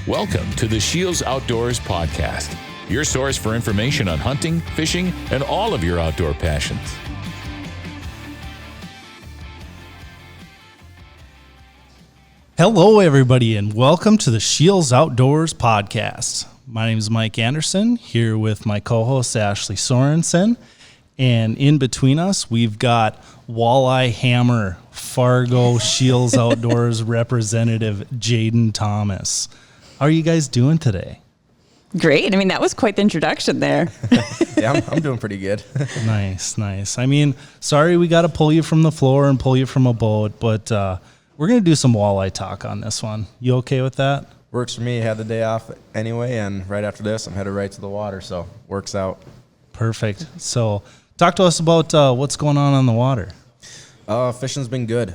Welcome to the SCHEELS Outdoors podcast, your source for information on hunting, fishing, and all of your outdoor passions. Hello, everybody, and welcome to the SCHEELS Outdoors podcast. My name is Mike Anderson, here with my co-host Ashley Sorensen, and in between us, we've got Walleye Hammer, Fargo SCHEELS Outdoors representative Jadyn Thomas. How are you guys doing today? Great. I mean, that was quite the introduction there. Yeah, I'm doing pretty good. Nice. I mean, sorry we got to pull you from the floor and pull you from a boat, but we're going to do some walleye talk on this one. You okay with that? Works for me. Had the day off anyway, and right after this, I'm headed right to the water, so works out. Perfect. So talk to us about what's going on the water. Fishing's been good.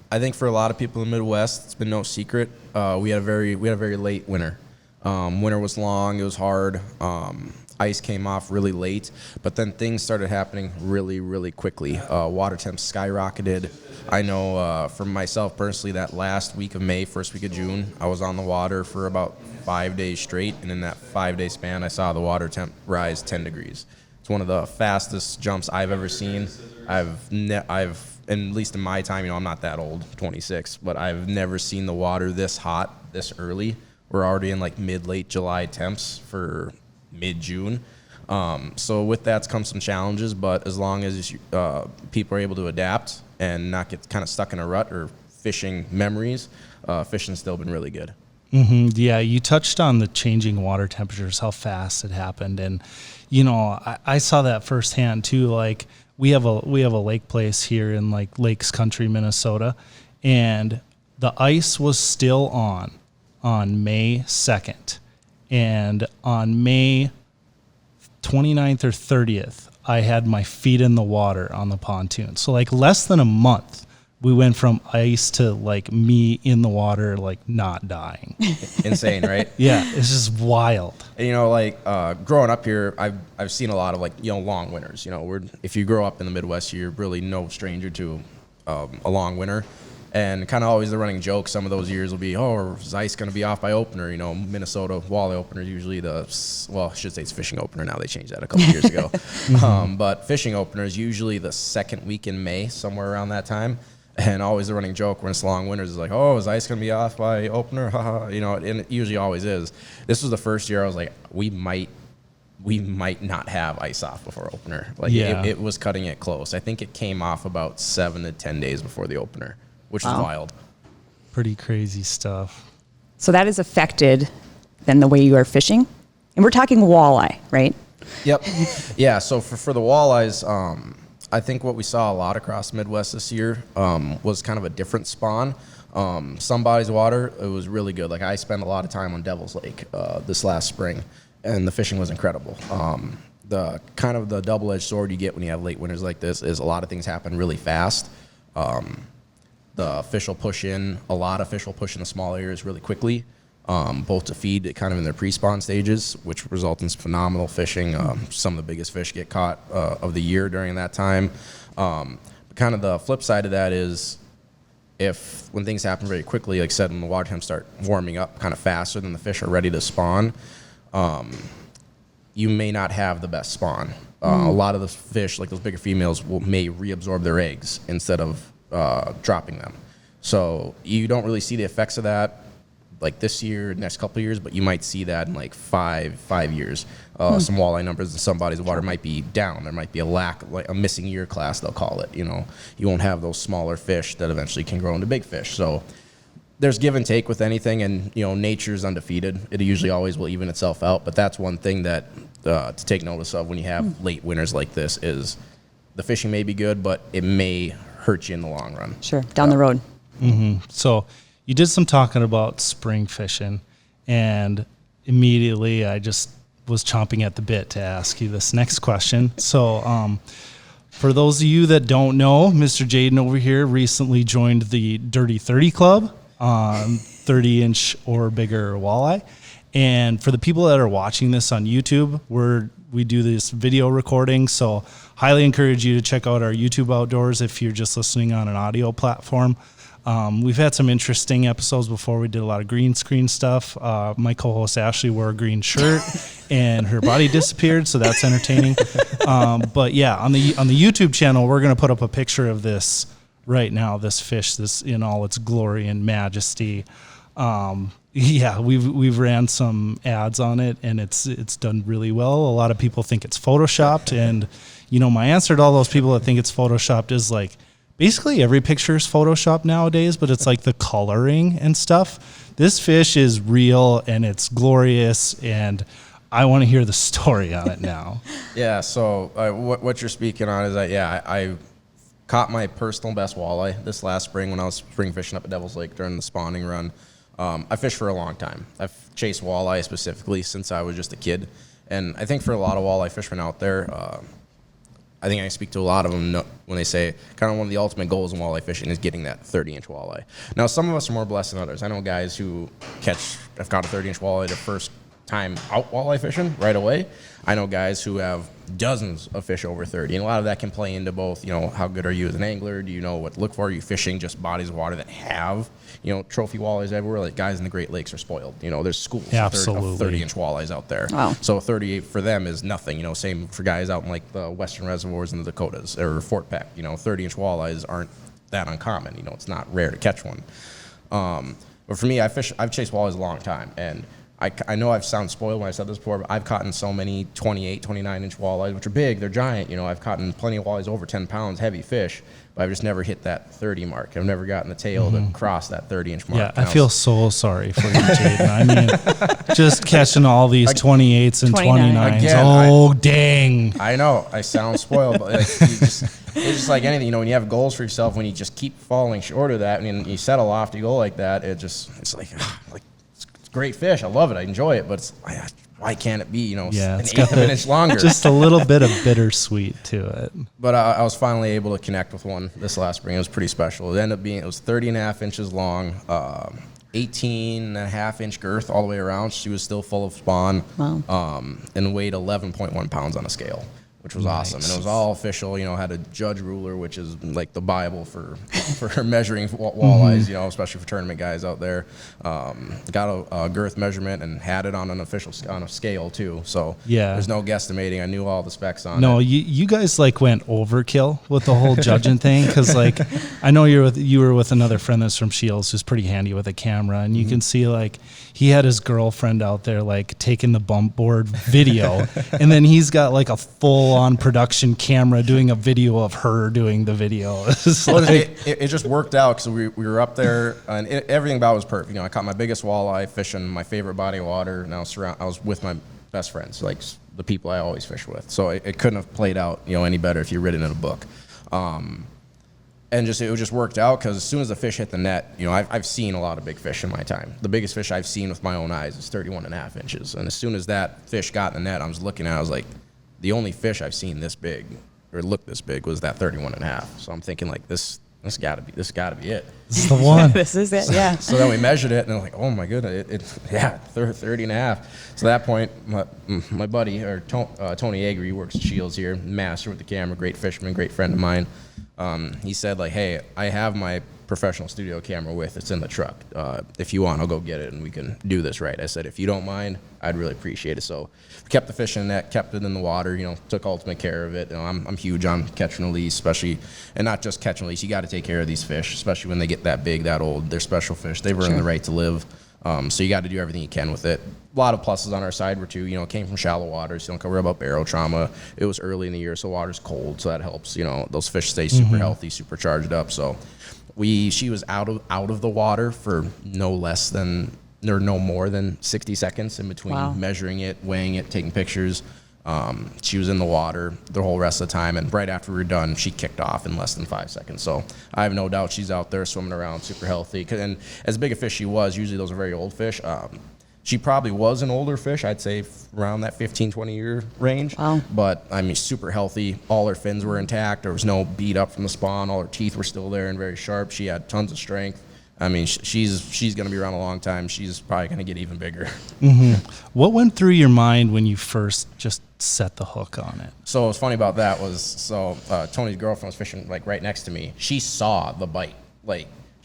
I think for a lot of people in the Midwest, it's been no secret. We had a very late winter. Winter was long. It was hard. Ice came off really late, but then things started happening really quickly. Water temps skyrocketed. I know for myself personally, that last week of May, first week of June, I was on the water for about 5 days straight, and in that 5-day span, I saw the water temp rise 10 degrees. It's one of the fastest jumps I've ever seen. I've at least in my time, I'm not that old, 26, but I've never seen the water this hot this early. We're already in like late July temps for mid-June. So with that comes some challenges, but as long as people are able to adapt and not get kind of stuck in a rut or fishing memories, fishing's still been really good. Mm-hmm. Yeah, you touched on the changing water temperatures, how fast it happened, and I saw that firsthand too. Like we have a lake place here in like Lakes Country, Minnesota, and the ice was still on May 2nd, and on May 29th or 30th, I had my feet in the water on the pontoon. So like less than a month, we went from ice to like me in the water, like not dying. Insane, right? Yeah, it's just wild. And, growing up here, I've seen a lot of long winters. If you grow up in the Midwest, you're really no stranger to a long winter. And kind of always the running joke, some of those years will be, is ice going to be off by opener? Minnesota walleye opener is usually I should say it's fishing opener now. They changed that a couple years ago. But fishing opener is usually the second week in May, somewhere around that time. And always the running joke when it's long winters is like, is ice going to be off by opener? And it usually always is. This was the first year I was like, we might not have ice off before opener. It was cutting it close. I think it came off about 7 to 10 days before the opener, which is wild. Pretty crazy stuff. So that has affected then the way you are fishing? And we're talking walleye, right? Yep. Yeah, so for the walleyes, I think what we saw a lot across the Midwest this year was kind of a different spawn. Somebody's water, it was really good. Like I spent a lot of time on Devil's Lake this last spring, and the fishing was incredible. The kind of the double-edged sword you get when you have late winters like this is a lot of things happen really fast. The fish will push in, a lot of fish will push in the small areas really quickly, both to feed kind of in their pre-spawn stages, which result in phenomenal fishing. Some of the biggest fish get caught of the year during that time. Kind of the flip side of that is when things happen very quickly, like I said, when the water temps start warming up kind of faster than the fish are ready to spawn, you may not have the best spawn. A lot of the fish, like those bigger females, may reabsorb their eggs instead of dropping them. So you don't really see the effects of that like this year, next couple of years, but you might see that in like five years. Some walleye numbers in some bodies of water might be down. There might be a lack, like a missing year class, they'll call it. You won't have those smaller fish that eventually can grow into big fish. So there's give and take with anything, and nature's undefeated. It usually always will even itself out. But that's one thing that to take notice of when you have late winters like this is the fishing may be good, but it may hurt you in the long run. Sure, down the road. Mm-hmm. So you did some talking about spring fishing, and immediately I just was chomping at the bit to ask you this next question. So for those of you that don't know, Mr. Jadyn over here recently joined the Dirty 30 Club on 30-inch or bigger walleye. And for the people that are watching this on YouTube, we do this video recording, so highly encourage you to check out our YouTube Outdoors if you're just listening on an audio platform. We've had some interesting episodes before. We did a lot of green screen stuff. My co-host Ashley wore a green shirt and her body disappeared, so that's entertaining. But yeah, on the YouTube channel, we're going to put up a picture of this right now, this fish, this in all its glory and majesty. Yeah, we've ran some ads on it, and it's done really well. A lot of people think it's photoshopped, and my answer to all those people that think it's photoshopped is like, basically every picture is photoshopped nowadays, but it's like the coloring and stuff. This fish is real, and it's glorious, and I want to hear the story on it now. Yeah, so what you're speaking on is that, I caught my personal best walleye this last spring when I was spring fishing up at Devil's Lake during the spawning run. I fished for a long time. I've chased walleye specifically since I was just a kid. And I think for a lot of walleye fishermen out there, I think I speak to a lot of them when they say kind of one of the ultimate goals in walleye fishing is getting that 30-inch walleye. Now, some of us are more blessed than others. I know guys who have got a 30-inch walleye their first time out walleye fishing right away. I know guys who have dozens of fish over 30, and a lot of that can play into both, how good are you as an angler? Do you know what to look for? Are you fishing just bodies of water that have, trophy walleyes everywhere? Like guys in the Great Lakes are spoiled. There's schools of 30-inch walleyes out there. Wow. So 38 for them is nothing. Same for guys out in like the western reservoirs in the Dakotas or Fort Peck. 30-inch walleyes aren't that uncommon. It's not rare to catch one. But for me, I've chased walleyes a long time, and I know I've sounded spoiled when I said this before, but I've caught in so many 28, 29-inch walleyes, which are big, they're giant. I've caught in plenty of walleyes over 10 pounds, heavy fish, but I've just never hit that 30 mark. I've never gotten the tail to cross that 30-inch mark. Yeah, I feel so sorry for you, Jadyn. I mean, just catching all these 28s and 29s. Again, dang. I know, I sound spoiled, but it's just like anything, when you have goals for yourself, when you just keep falling short of that, and you set a lofty goal like that, it's like great fish. I love it. I enjoy it, but why can't it be, an eighth of an inch longer? Just a little bit of bittersweet to it. But I was finally able to connect with one this last spring. It was pretty special. It was 30 and a half inches long, 18 and a half inch girth all the way around. She was still full of spawn. Wow. And weighed 11.1 pounds on a scale, which was awesome. And it was all official, had a judge ruler, which is like the Bible for measuring walleyes, especially for tournament guys out there. Got a girth measurement and had it on a scale too. So there's no guesstimating. I knew all the specs on it. No, you guys went overkill with the whole judging thing, because I know you were with another friend that's from SCHEELS who's pretty handy with a camera, and you can see he had his girlfriend out there taking the bump board video, and then he's got a full-on production camera doing a video of her doing the video. It just worked out because we were up there, and everything about it was perfect. I caught my biggest walleye fishing my favorite body of water, and I was with my best friends, the people I always fish with. So it couldn't have played out any better if you read it in a book. And it just worked out because as soon as the fish hit the net, I've seen a lot of big fish in my time. The biggest fish I've seen with my own eyes is 31 and a half inches. And as soon as that fish got in the net, I was looking at it, I was like, the only fish I've seen this big or look this big was that 31 and a half. So I'm thinking this gotta be it. This is the one. This is it, yeah. So then we measured it, and I'm like, oh my goodness, 30 and a half. So at that point, my buddy, or Tony Yeager, he works at SCHEELS here, master with the camera, great fisherman, great friend of mine. He said, hey, I have my professional studio camera it's in the truck. If you want, I'll go get it, and we can do this right. I said, if you don't mind, I'd really appreciate it. So we kept the fish in the net, kept it in the water, took ultimate care of it. I'm huge on catch and release, especially, and not just catch and release. You got to take care of these fish, especially when they get that big, that old. They're special fish. They've earned the right to live. So you got to do everything you can with it. A lot of pluses on our side were too, it came from shallow waters. You don't cover about barrel trauma. It was early in the year, so water's cold, so that helps. Those fish stay super healthy, super charged up. So she was out of the water for no more than 60 seconds in between measuring it, weighing it, taking pictures. She was in the water the whole rest of the time, and right after we were done, she kicked off in less than 5 seconds. So I have no doubt she's out there swimming around, super healthy. And as big a fish she was, usually those are very old fish. She probably was an older fish, I'd say around that 15, 20-year range. Wow. But, super healthy. All her fins were intact. There was no beat up from the spawn. All her teeth were still there and very sharp. She had tons of strength. She's going to be around a long time. She's probably going to get even bigger. Mm-hmm. What went through your mind when you first just set the hook on it? So what's funny about that was, Tony's girlfriend was fishing right next to me. She saw the bite.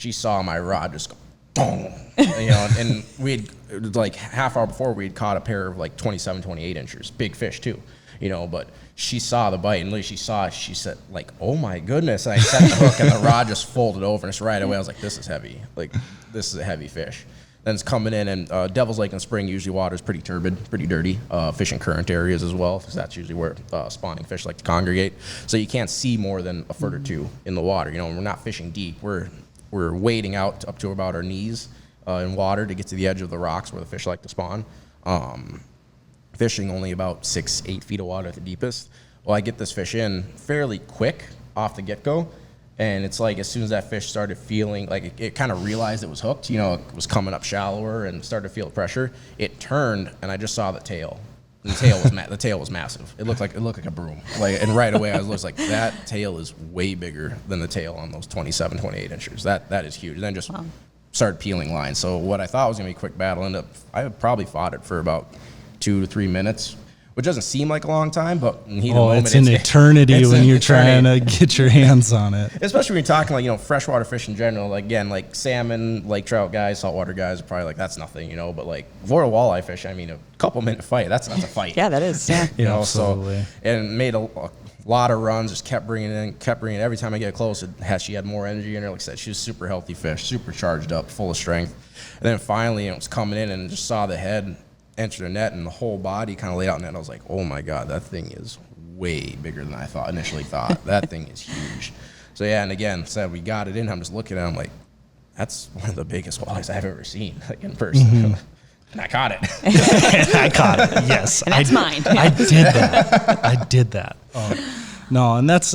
she saw my rod just go, boom, you know, and we'd like half hour before we'd caught a pair of like 27, 28 inchers, big fish too, you know, but she saw the bite and literally she saw it, she said like, oh my goodness. And I set the hook and the rod just folded over and just right away I was like, this is heavy. Like this is a heavy fish. Then it's coming in, and Devil's Lake in spring, usually water is pretty turbid, pretty dirty. Fishing current areas as well, because that's usually where spawning fish like to congregate. So you can't see more than a foot or two in the water. You know, we're not fishing deep. We're wading out up to about our knees in water to get to the edge of the rocks where the fish like to spawn. Fishing only about 6-8 feet of water at the deepest. Well, I get this fish in fairly quick off the get-go. And it's like as soon as that fish started feeling like it kind of realized it was hooked, you know, it was coming up shallower and started to feel the pressure. It turned, and I just saw the tail. And the tail was massive. It looked like a broom. Like, and right away I was like, that tail is way bigger than the tail on those 27, 28 inchers. That is huge. And then just started peeling lines. So what I thought was gonna be a quick battle I probably fought it for about 2 to 3 minutes. Which doesn't seem like a long time, but in the heat of the moment, it's an eternity when you're trying to get your hands on it. Especially when you're talking like, you know, freshwater fish in general. Like, again, like salmon, lake trout guys, saltwater guys are probably like, that's nothing, you know. But like for a walleye fish, I mean, a couple minute fight, that's a fight. Yeah, that is. Yeah. You know, absolutely. So and made a lot of runs, just kept bringing it in. Every time I get close, she had more energy in her. Like I said, she was super healthy fish, super charged up, full of strength. And then finally, it was coming in and just saw the head enter the net and the whole body kind of laid out in it. And I was like, oh my God, that thing is way bigger than I initially thought. That thing is huge. So yeah, and again, said we got it in. I'm just looking at it, I'm like, that's one of the biggest walleyes I've ever seen, like in person. Mm-hmm. And I caught it. I caught it, yes. And that's mine. I did that. No, and that's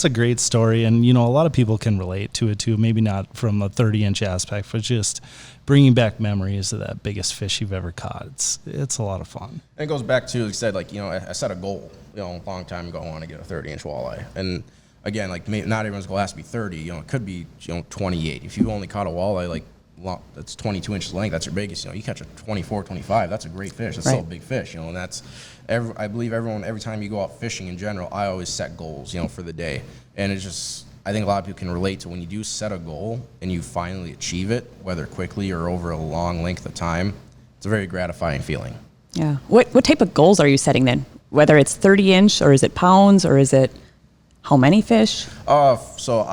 a great story. And, you know, a lot of people can relate to it too. Maybe not from a 30-inch aspect, but just bringing back memories of that biggest fish you've ever caught. It's a lot of fun. And it goes back to, like I said, like, you know, I set a goal, you know, a long time ago. I want to get a 30-inch walleye. And again, like, not everyone's goal has to be 30. You know, it could be, you know, 28. If you only caught a walleye, like, that's 22 inches length, that's your biggest. You know, you catch a 24, 25, that's a great fish. That's still a big fish, you know, and that's, I believe every time you go out fishing in general, I always set goals, you know, for the day. And it's just, I think a lot of people can relate to when you do set a goal and you finally achieve it, whether quickly or over a long length of time, it's a very gratifying feeling. Yeah. What type of goals are you setting then? Whether it's 30-inch or is it pounds or is it how many fish? So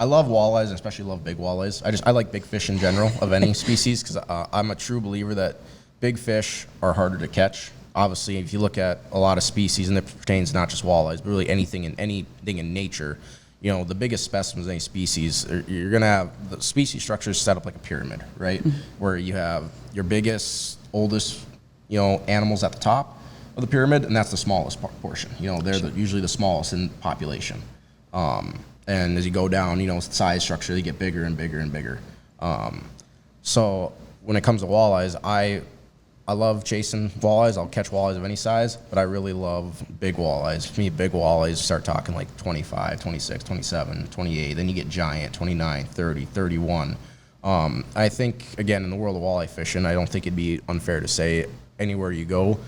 I love walleyes, and especially love big walleyes. I like big fish in general of any species because I'm a true believer that big fish are harder to catch. Obviously, if you look at a lot of species, and it pertains not just walleyes, but really anything in nature, you know, the biggest specimens of any species, you're going to have the species structures set up like a pyramid, right? Mm-hmm. Where you have your biggest, oldest, you know, animals at the top of the pyramid, and that's the smallest portion. You know, they're usually the smallest in population. And as you go down, you know, size structure, they get bigger and bigger and bigger. So when it comes to walleyes, I love chasing walleyes. I'll catch walleyes of any size, but I really love big walleyes. For me, big walleyes start talking like 25, 26, 27, 28. Then you get giant, 29, 30, 31. I think, again, in the world of walleye fishing, I don't think it'd be unfair to say anywhere you go,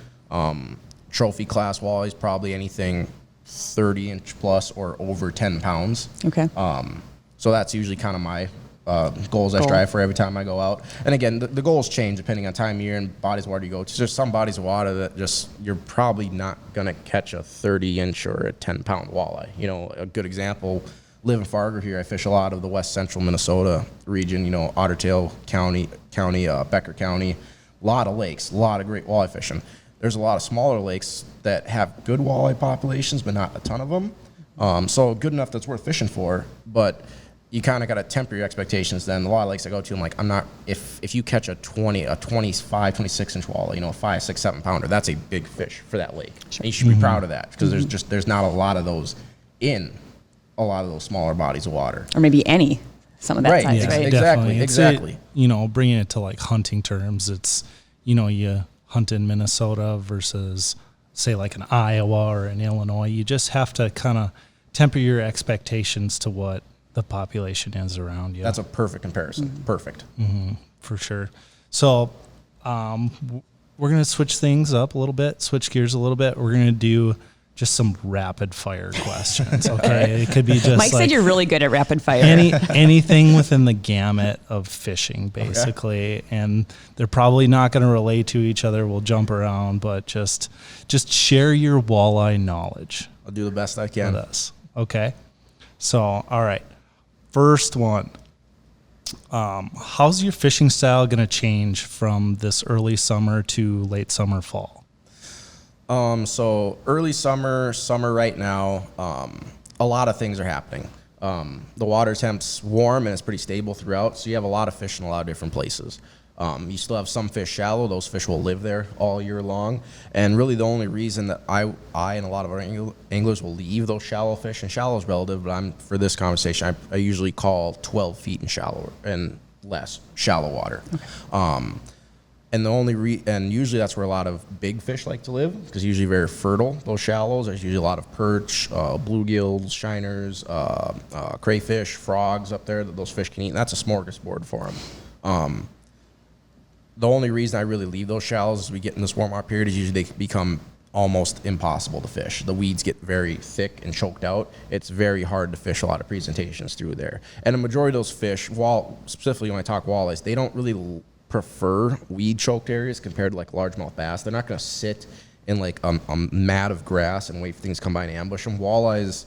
trophy class walleyes, probably anything 30-inch plus or over 10 pounds. Okay. So that's usually kind of my goals I strive for every time I go out. And again, the goals change depending on time of year and bodies of water you go to. There's some bodies of water that just, you're probably not going to catch a 30-inch or a 10-pound walleye. You know, a good example, live in Fargo here, I fish a lot of the west central Minnesota region, you know, Otter Tail County, Becker County, a lot of lakes, a lot of great walleye fishing. There's a lot of smaller lakes that have good walleye populations, but not a ton of them. So good enough that's worth fishing for, but you kind of got to temper your expectations then. A lot of lakes I go to, I'm like, I'm not, if you catch a 25, 26-inch walleye, you know, a 5, 6, 7 pounder, that's a big fish for that lake. Sure. And you should be proud of that because there's not a lot of those in a lot of those smaller bodies of water. Or maybe any, some of that size, yeah, right? Exactly. You know, bringing it to like hunting terms, it's, you know, you hunt in Minnesota versus say like an Iowa or an Illinois. You just have to kind of temper your expectations to what the population is around you. That's a perfect comparison. Mm-hmm. Perfect. Mm-hmm, for sure. So we're going to switch things up a little bit, switch gears a little bit. We're going to do just some rapid fire questions. Okay. It could be just Mike said you're really good at rapid fire. anything within the gamut of fishing, basically. Okay. And they're probably not going to relate to each other. We'll jump around, but just share your walleye knowledge. I'll do the best I can. With us. Okay. So, all right. First one. How's your fishing style going to change from this early summer to late summer, fall? So early summer right now, a lot of things are happening. The water temp's warm and it's pretty stable throughout, so you have a lot of fish in a lot of different places. You still have some fish shallow. Those fish will live there all year long. And really the only reason that I and a lot of our anglers will leave those shallow fish, and shallow is relative, but for this conversation, I usually call 12 feet and shallow and less shallow water. Okay. And usually that's where a lot of big fish like to live, because usually very fertile, those shallows. There's usually a lot of perch, bluegills, shiners, crayfish, frogs up there that those fish can eat, and that's a smorgasbord for them. The only reason I really leave those shallows as we get in this warm-up period is usually they become almost impossible to fish. The weeds get very thick and choked out. It's very hard to fish a lot of presentations through there. And the majority of those fish, specifically when I talk walleyes, they don't really prefer weed-choked areas compared to like largemouth bass. They're not going to sit in like a mat of grass and wait for things to come by and ambush them. Walleyes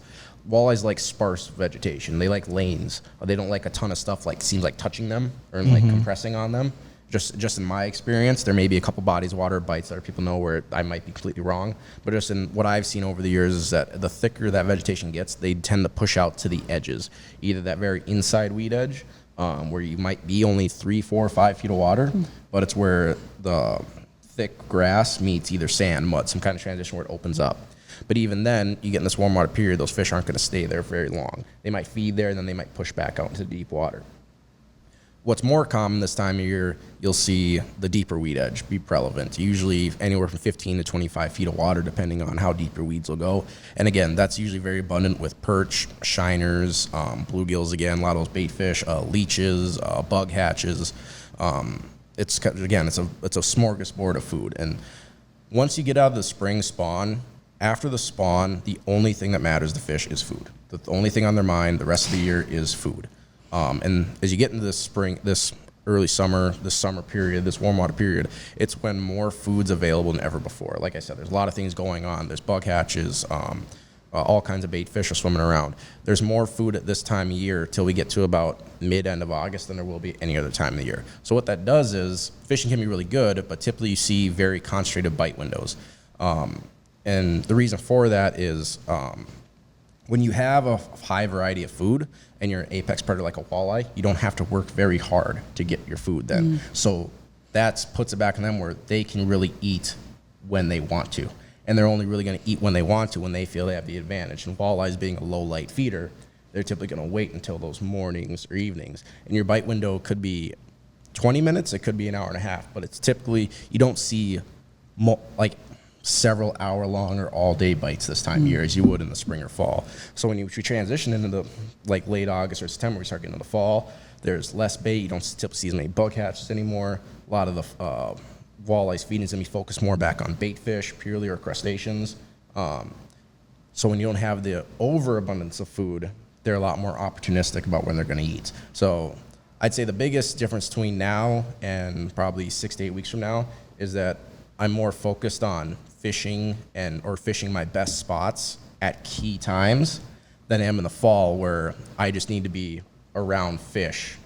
like sparse vegetation. They like lanes. They don't like a ton of stuff like seems like touching them or like compressing on them. Just in my experience, there may be a couple bodies of water bites that other people know where I might be completely wrong. But just in what I've seen over the years is that the thicker that vegetation gets, they tend to push out to the edges, either that very inside weed edge, where you might be only 3, 4, 5 feet of water, but it's where the thick grass meets either sand, mud, some kind of transition where it opens up. But even then, you get in this warm water period, those fish aren't going to stay there very long. They might feed there, and then they might push back out into the deep water. What's more common this time of year, you'll see the deeper weed edge be prevalent, usually anywhere from 15 to 25 feet of water, depending on how deep your weeds will go. And again, that's usually very abundant with perch, shiners, bluegills, again, a lot of those bait fish, leeches, bug hatches. It's a smorgasbord of food. And once you get out of the spring spawn, after the spawn, the only thing that matters to fish is food. The only thing on their mind the rest of the year is food. And as you get into this spring, this early summer, this summer period, this warm water period, it's when more food's available than ever before. Like I said, there's a lot of things going on. There's bug hatches, all kinds of bait fish are swimming around. There's more food at this time of year till we get to about mid-end of August than there will be any other time of the year. So what that does is fishing can be really good, but typically you see very concentrated bite windows. And the reason for that is when you have a high variety of food and you're an apex predator like a walleye, you don't have to work very hard to get your food then. So that puts it back on them where they can really eat when they want to. And they're only really going to eat when they want to, when they feel they have the advantage. And walleyes being a low light feeder, they're typically going to wait until those mornings or evenings. And your bite window could be 20 minutes, it could be an hour and a half, but it's typically, you don't see several hour long or all day bites this time of year as you would in the spring or fall. So when you transition into the late August or September, we start getting into the fall, there's less bait, you don't typically see as many bug hatches anymore. A lot of the walleyes feeding is going to be focused more back on bait fish purely or crustaceans. So when you don't have the overabundance of food, they're a lot more opportunistic about when they're going to eat. So I'd say the biggest difference between now and probably 6 to 8 weeks from now is that I'm more focused on fishing or fishing my best spots at key times than I am in the fall, where I just need to be around fish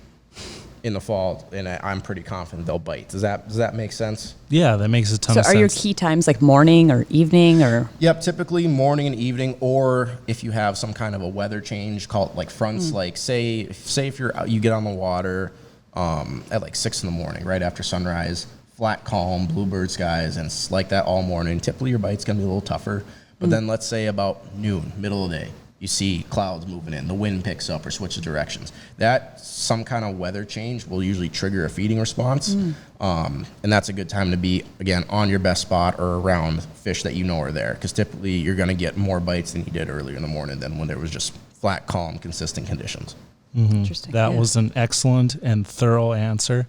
in the fall, and I'm pretty confident they'll bite. Does that make sense? Yeah, that makes a ton of sense. So are your key times like morning or evening or? Yep, typically morning and evening, or if you have some kind of a weather change, call it like fronts, like say if you get on the water at like 6 in the morning, right after sunrise, flat, calm, bluebird skies, and it's like that all morning. Typically your bite's going to be a little tougher. But then let's say about noon, middle of the day, you see clouds moving in, the wind picks up or switches directions. That some kind of weather change will usually trigger a feeding response. And that's a good time to be, again, on your best spot or around fish that you know are there. Because typically you're going to get more bites than you did earlier in the morning than when there was just flat, calm, consistent conditions. Interesting. That was an excellent and thorough answer.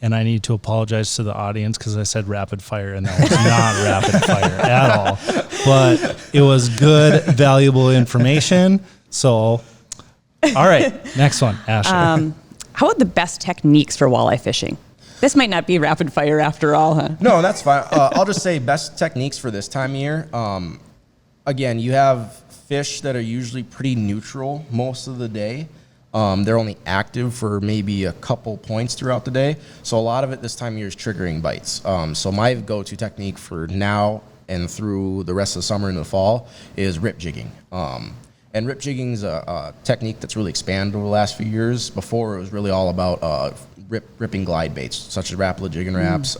And I need to apologize to the audience because I said rapid fire, and that was not rapid fire at all. But it was good, valuable information. So, all right, next one, Ashley. How about the best techniques for walleye fishing? This might not be rapid fire after all, huh? No, that's fine. I'll just say best techniques for this time of year. Again, you have fish that are usually pretty neutral most of the day. They're only active for maybe a couple points throughout the day. So a lot of it this time of year is triggering bites. So my go-to technique for now and through the rest of the summer and the fall is rip jigging. And rip jigging is a technique that's really expanded over the last few years. Before, it was really all about ripping glide baits, such as Rapala jigging wraps,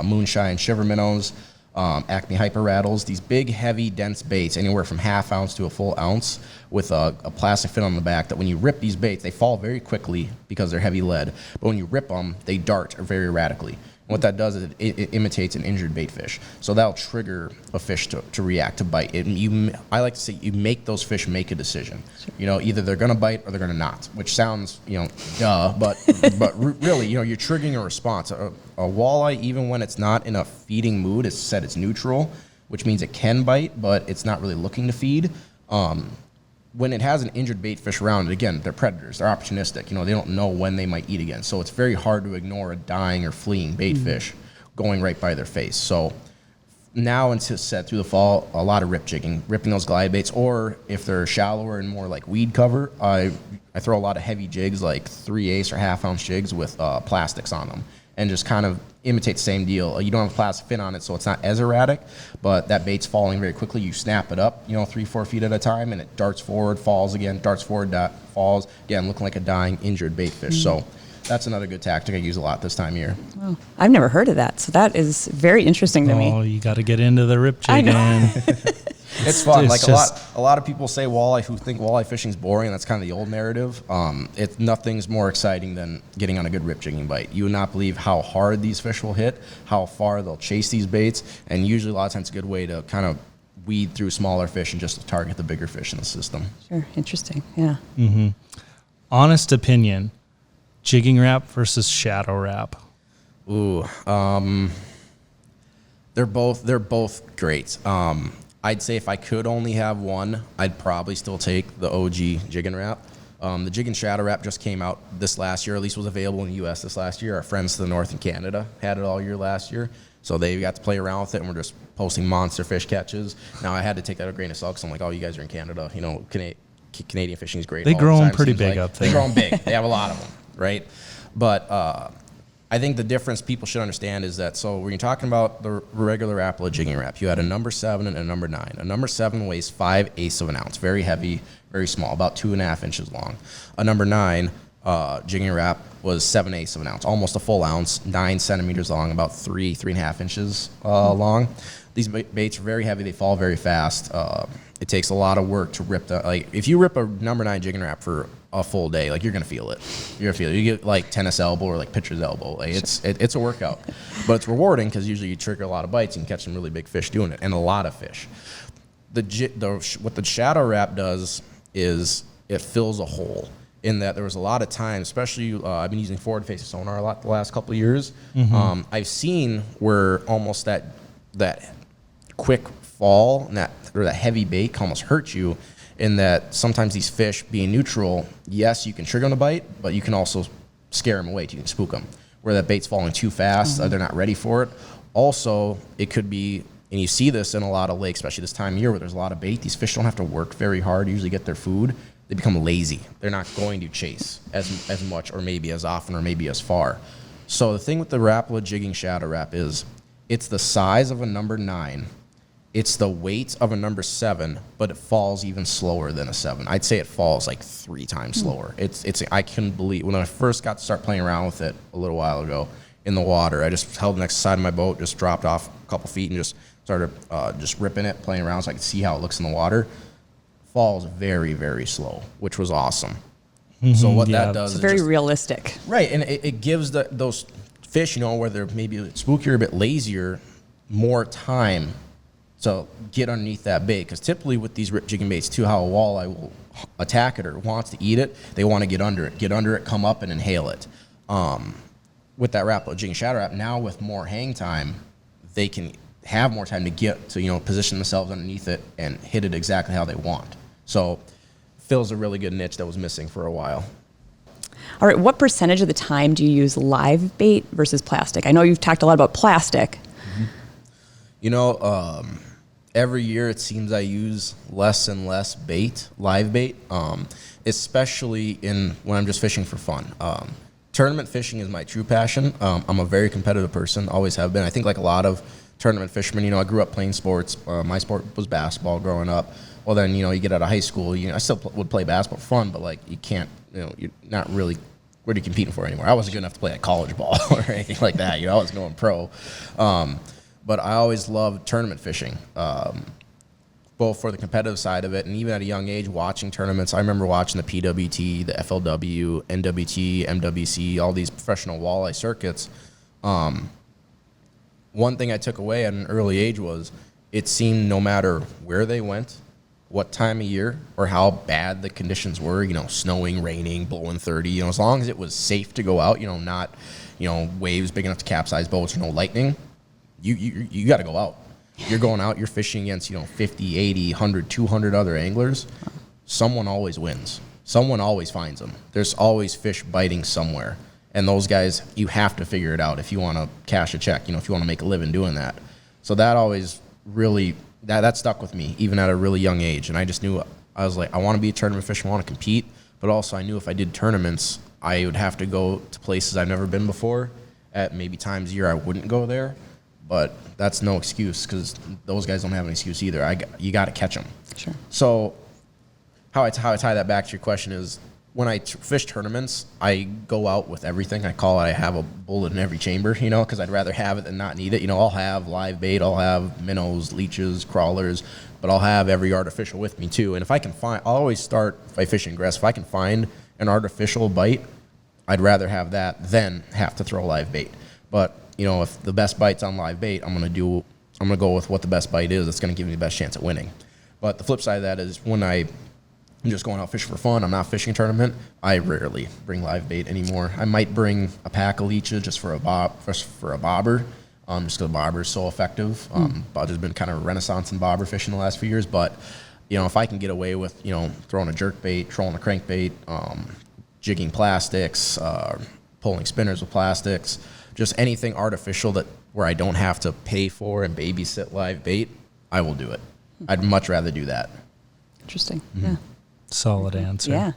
moonshine shiver minnows, Acme hyper rattles. These big, heavy, dense baits, anywhere from ½ ounce to a full ounce, with a plastic fin on the back. That when you rip these baits, they fall very quickly because they're heavy lead. But when you rip them, they dart very erratically. And what that does is it imitates an injured bait fish. So that'll trigger a fish to react, to bite. I like to say you make those fish make a decision. You know, either they're going to bite or they're going to not, which sounds, duh, but really, you're triggering a response. A walleye, even when it's not in a feeding mood, it's said it's neutral, which means it can bite, but it's not really looking to feed. When it has an injured bait fish around it, again, they're predators. They're opportunistic. They don't know when they might eat again. So it's very hard to ignore a dying or fleeing bait fish going right by their face. So now until set through the fall, a lot of ripping those glide baits, or if they're shallower and more like weed cover, I throw a lot of heavy jigs, like 3/8 or ½ ounce jigs with plastics on them, and just kind of imitate the same deal. You don't have a plastic fin on it, so it's not as erratic, but that bait's falling very quickly. You snap it up, 3-4 feet at a time, and it darts forward, falls again, darts forward, falls again, looking like a dying, injured bait fish. So that's another good tactic I use a lot this time of year. Oh, I've never heard of that, so that is very interesting to me. Oh, you got to get into the rip jigging. It's fun. It's like just, a lot of people say walleye who think walleye fishing is boring. That's kind of the old narrative. Nothing's more exciting than getting on a good rip jigging bite. You would not believe how hard these fish will hit, how far they'll chase these baits, and usually a lot of times it's a good way to kind of weed through smaller fish and just to target the bigger fish in the system. Sure, interesting. Yeah. Mm-hmm. Honest opinion: jigging wrap versus shadow wrap. Ooh, they're both great. I'd say if I could only have one, I'd probably still take the OG jigging wrap. The Jigging shadow wrap just came out this last year, at least was available in the U.S. this last year. Our friends to the north in Canada had it all year last year, so they got to play around with it, and we're just posting monster fish catches. Now, I had to take that with a grain of salt because I'm like, oh, you guys are in Canada. Canadian fishing is great. They grow them pretty big like. Up there. They grow them big. They have a lot of them, right? But I think the difference people should understand is that, so when you're talking about the regular Rapala jigging wrap, you had a number 7 and a number 9. A number 7 weighs 5/8 of an ounce, very heavy, very small, about 2.5 inches long. A number 9 jigging wrap was 7/8 of an ounce, almost a full ounce, 9 centimeters long, about 3.5 inches long. These baits are very heavy. They fall very fast. It takes a lot of work to rip the, like, if you rip a number 9 jigging wrap for a full day, like, you're gonna feel it. You're gonna feel it. You get like tennis elbow or like pitcher's elbow. Like, it's a workout, but it's rewarding because usually you trigger a lot of bites and catch some really big fish doing it, and a lot of fish. What the shadow wrap does is it fills a hole. In that there was a lot of times, especially I've been using forward-facing sonar a lot the last couple of years. Mm-hmm. I've seen where almost that quick fall and that heavy bait can almost hurt you. In that sometimes these fish being neutral, yes, you can trigger them to bite, but you can also scare them away. You can spook them. Where that bait's falling too fast, they're not ready for it. Also, it could be, and you see this in a lot of lakes, especially this time of year where there's a lot of bait. These fish don't have to work very hard to usually get their food. They become lazy. They're not going to chase as much or maybe as often or maybe as far. So the thing with the Rapala jigging shadow wrap is it's the size of a number 9. It's the weight of a number 7, but it falls even slower than a 7. I'd say it falls like 3 times slower. I couldn't believe, when I first got to start playing around with it a little while ago in the water, I just held it next to the side of my boat, just dropped off a couple feet and just started just ripping it, playing around so I could see how it looks in the water. Falls very, very slow, which was awesome. Mm-hmm, so what that does is very realistic. Right, and it gives those fish, where they're maybe spookier, a bit lazier, more time to get underneath that bait. Because typically with these rip jigging baits too, how a walleye will attack it or wants to eat it, they want to get under it, come up and inhale it. with that Rapala Jigging Shadow Wrap, now with more hang time, they can have more time to get to, position themselves underneath it and hit it exactly how they want. So fills a really good niche that was missing for a while. All right, what percentage of the time do you use live bait versus plastic? I know you've talked a lot about plastic. Every year it seems I use less and less live bait, especially when I'm just fishing for fun. Tournament fishing is my true passion. I'm a very competitive person, always have been. I think like a lot of tournament fishermen, I grew up playing sports. My sport was basketball growing up. Well, then, you get out of high school, I still would play basketball for fun, but like you can't, you're not really, what are you competing for anymore? I wasn't good enough to play at college ball or anything like that. I was going pro. But I always loved tournament fishing, both for the competitive side of it and even at a young age watching tournaments. I remember watching the PWT, the FLW, NWT, MWC, all these professional walleye circuits. One thing I took away at an early age was it seemed no matter where they went, what time of year, or how bad the conditions were, snowing, raining, blowing 30, as long as it was safe to go out, not, waves big enough to capsize boats or no lightning, you got to go out. You're going out, you're fishing against, 50, 80, 100, 200 other anglers. Someone always wins. Someone always finds them. There's always fish biting somewhere. And those guys, you have to figure it out if you want to cash a check, if you want to make a living doing that. So that always really, that stuck with me, even at a really young age. And I just knew, I was like, I want to be a tournament fisher, I want to compete. But also I knew if I did tournaments, I would have to go to places I've never been before. At maybe times a year I wouldn't go there. But that's no excuse because those guys don't have an excuse either. You got to catch them. Sure. So how I tie that back to your question is when I fish tournaments, I go out with everything. I call it I have a bullet in every chamber, because I'd rather have it than not need it. I'll have live bait, I'll have minnows, leeches, crawlers, but I'll have every artificial with me too. And if I can find, I'll always start by fishing grass. If I can find an artificial bite, I'd rather have that than have to throw live bait. But if the best bite's on live bait, I'm gonna go with what the best bite is. That's gonna give me the best chance at winning. But the flip side of that is when I'm just going out fishing for fun, I'm not fishing a tournament, I rarely bring live bait anymore. I might bring a pack of leeches just for a bobber, just because bobber is so effective. There's been kind of a renaissance in bobber fishing the last few years. But if I can get away with throwing a jerk bait, trolling a crankbait, jigging plastics, pulling spinners with plastics, just anything artificial where I don't have to pay for and babysit live bait, I will do it. I'd much rather do that. Interesting. Yeah. Solid answer. Yeah.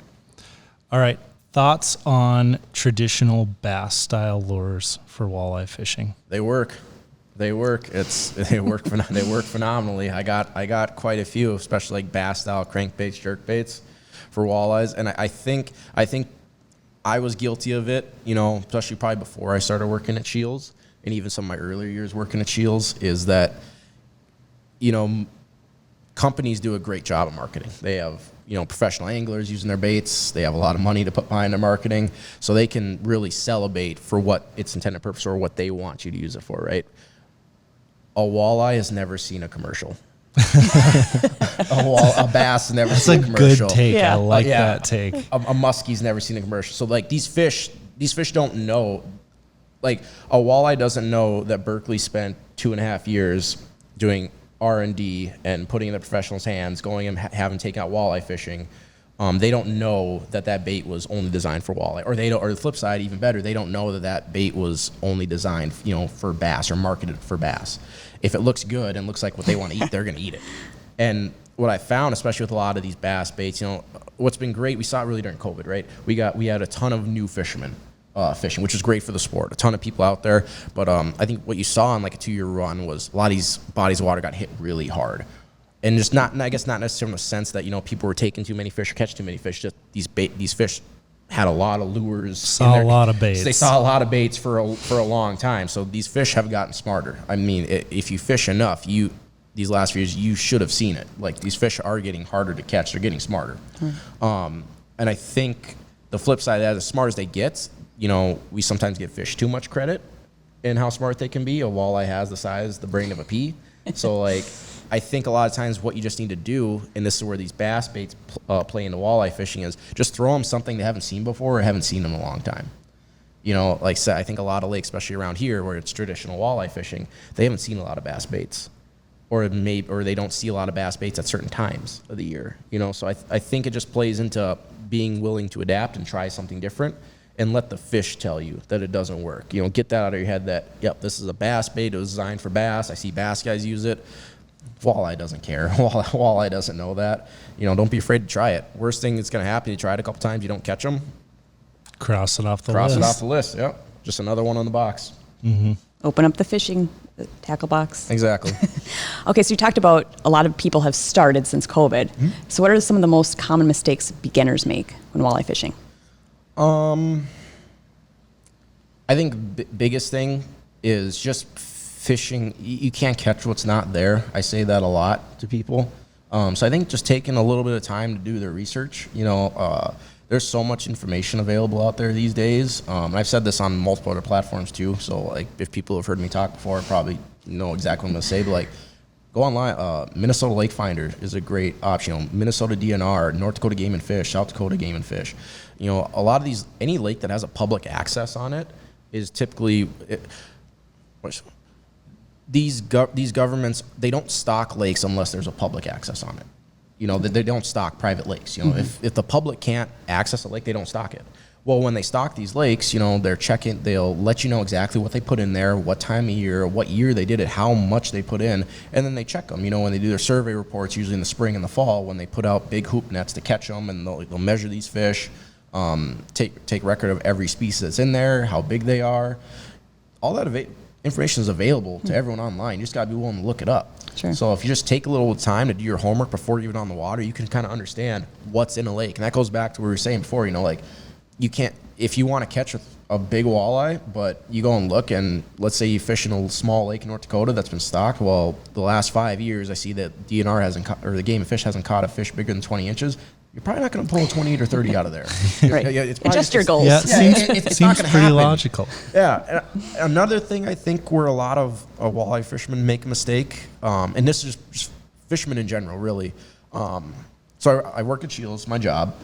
All right. Thoughts on traditional bass style lures for walleye fishing? They work. They work. They work phenomenally. I got quite a few, especially like bass style crankbaits, jerk baits for walleyes, and I think I was guilty of it, especially probably before I started working at SCHEELS, and even some of my earlier years working at SCHEELS, is that, companies do a great job of marketing. They have, professional anglers using their baits. They have a lot of money to put behind their marketing, so they can really sell a bait for what its intended purpose or what they want you to use it for, right? A walleye has never seen a commercial. A bass has never seen a commercial. That's a good take. Yeah. I like that take. A muskie's never seen a commercial. So like these fish don't know, like a walleye doesn't know that Berkeley spent 2.5 years doing R&D and putting it in the professionals' hands, going and having taken out walleye fishing. They don't know that bait was only designed for walleye, or the flip side, even better, they don't know that bait was only designed, for bass or marketed for bass. If it looks good and looks like what they want to eat, they're going to eat it. And what I found, especially with a lot of these bass baits, what's been great, we saw it really during COVID, right? We had a ton of new fishermen fishing, which is great for the sport. A ton of people out there, but I think what you saw in like a 2-year run was a lot of these bodies of water got hit really hard. And just not necessarily in the sense that, people were taking too many fish or catching too many fish. Just these fish had a lot of lures. Saw a lot of baits. They saw a lot of baits for a long time. So these fish have gotten smarter. I mean, if you fish enough, these last few years, you should have seen it. Like these fish are getting harder to catch. They're getting smarter. And I think the flip side of that, as smart as they get, we sometimes give fish too much credit in how smart they can be. A walleye has the brain of a pea. So like, I think a lot of times what you just need to do, and this is where these bass baits play into walleye fishing, is just throw them something they haven't seen before or haven't seen in a long time. You know, like I said, I think a lot of lakes, especially around here where it's traditional walleye fishing, they haven't seen a lot of bass baits, or they don't see a lot of bass baits at certain times of the year. You know, so I think it just plays into being willing to adapt and try something different, and let the fish tell you that it doesn't work. You know, get that out of your head that, yep, this is a bass bait. It was designed for bass. I see bass guys use it. Walleye doesn't care. Walleye doesn't know that. You know, don't be afraid to try it. Worst thing that's going to happen, you try it a couple times, you don't catch them. Cross it off the Cross list. it off the list, yep. Just another one on the box. Open up the fishing tackle box. Exactly. Okay, so you talked about a lot of people have started since COVID. So what are some of the most common mistakes beginners make when walleye fishing? I think biggest thing is just fishing. You can't catch what's not there. I say that a lot to people. So I think just taking a little bit of time to do their research. You know, there's so much information available out there these days. And I've said this on multiple other platforms too. So like, if people have heard me talk before, probably know exactly what I'm gonna say. But like, go online. Minnesota Lake Finder is a great option. You know, Minnesota DNR, North Dakota Game and Fish, South Dakota Game and Fish. You know, a lot of these, any lake that has a public access on it is typically, these governments, they don't stock lakes unless there's a public access on it. You know, they don't stock private lakes. You know, if the public can't access a lake, they don't stock it. Well, when they stock these lakes, you know, they'll let you know exactly what they put in there, what time of year, what year they did it, how much they put in, and then they check them. You know, when they do their survey reports, usually in the spring and the fall, when they put out big hoop nets to catch them, and they'll measure these fish, take record of every species that's in there, how big they are. All that information is available to everyone online. You just got to be willing to look it up. Sure. So if you just take a little time to do your homework before you're even on the water, you can kind of understand what's in a lake. And that goes back to what we were saying before, you know, like, you can't, if you want to catch a big walleye, but you go and look, and let's say you fish in a small lake in North Dakota that's been stocked. Well, the last 5 years, I see that DNR hasn't or the Game and Fish hasn't caught a fish bigger than 20 inches. You're probably not going to pull a 28 or 30 out of there. Right. It's Adjust your goals. Yeah, it it's not seems gonna pretty happen. logical. Yeah. And another thing I think where a lot of walleye fishermen make a mistake, and this is just fishermen in general, really. So I work at SCHEELS, my job,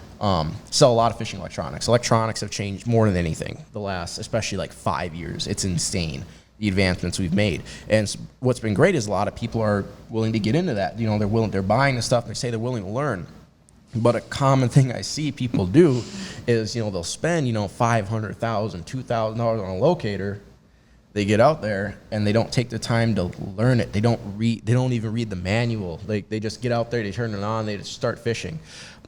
sell a lot of fishing electronics. Electronics have changed more than anything the last, especially like 5 years. It's insane, the advancements we've made. And what's been great is a lot of people are willing to get into that. You know, they're buying the stuff, they say they're willing to learn. But a common thing I see people do is, you know, they'll spend, you know, $500,000, $2,000 on a locator. They get out there and they don't take the time to learn it. They don't even read the manual. They just get out there, they turn it on, they just start fishing.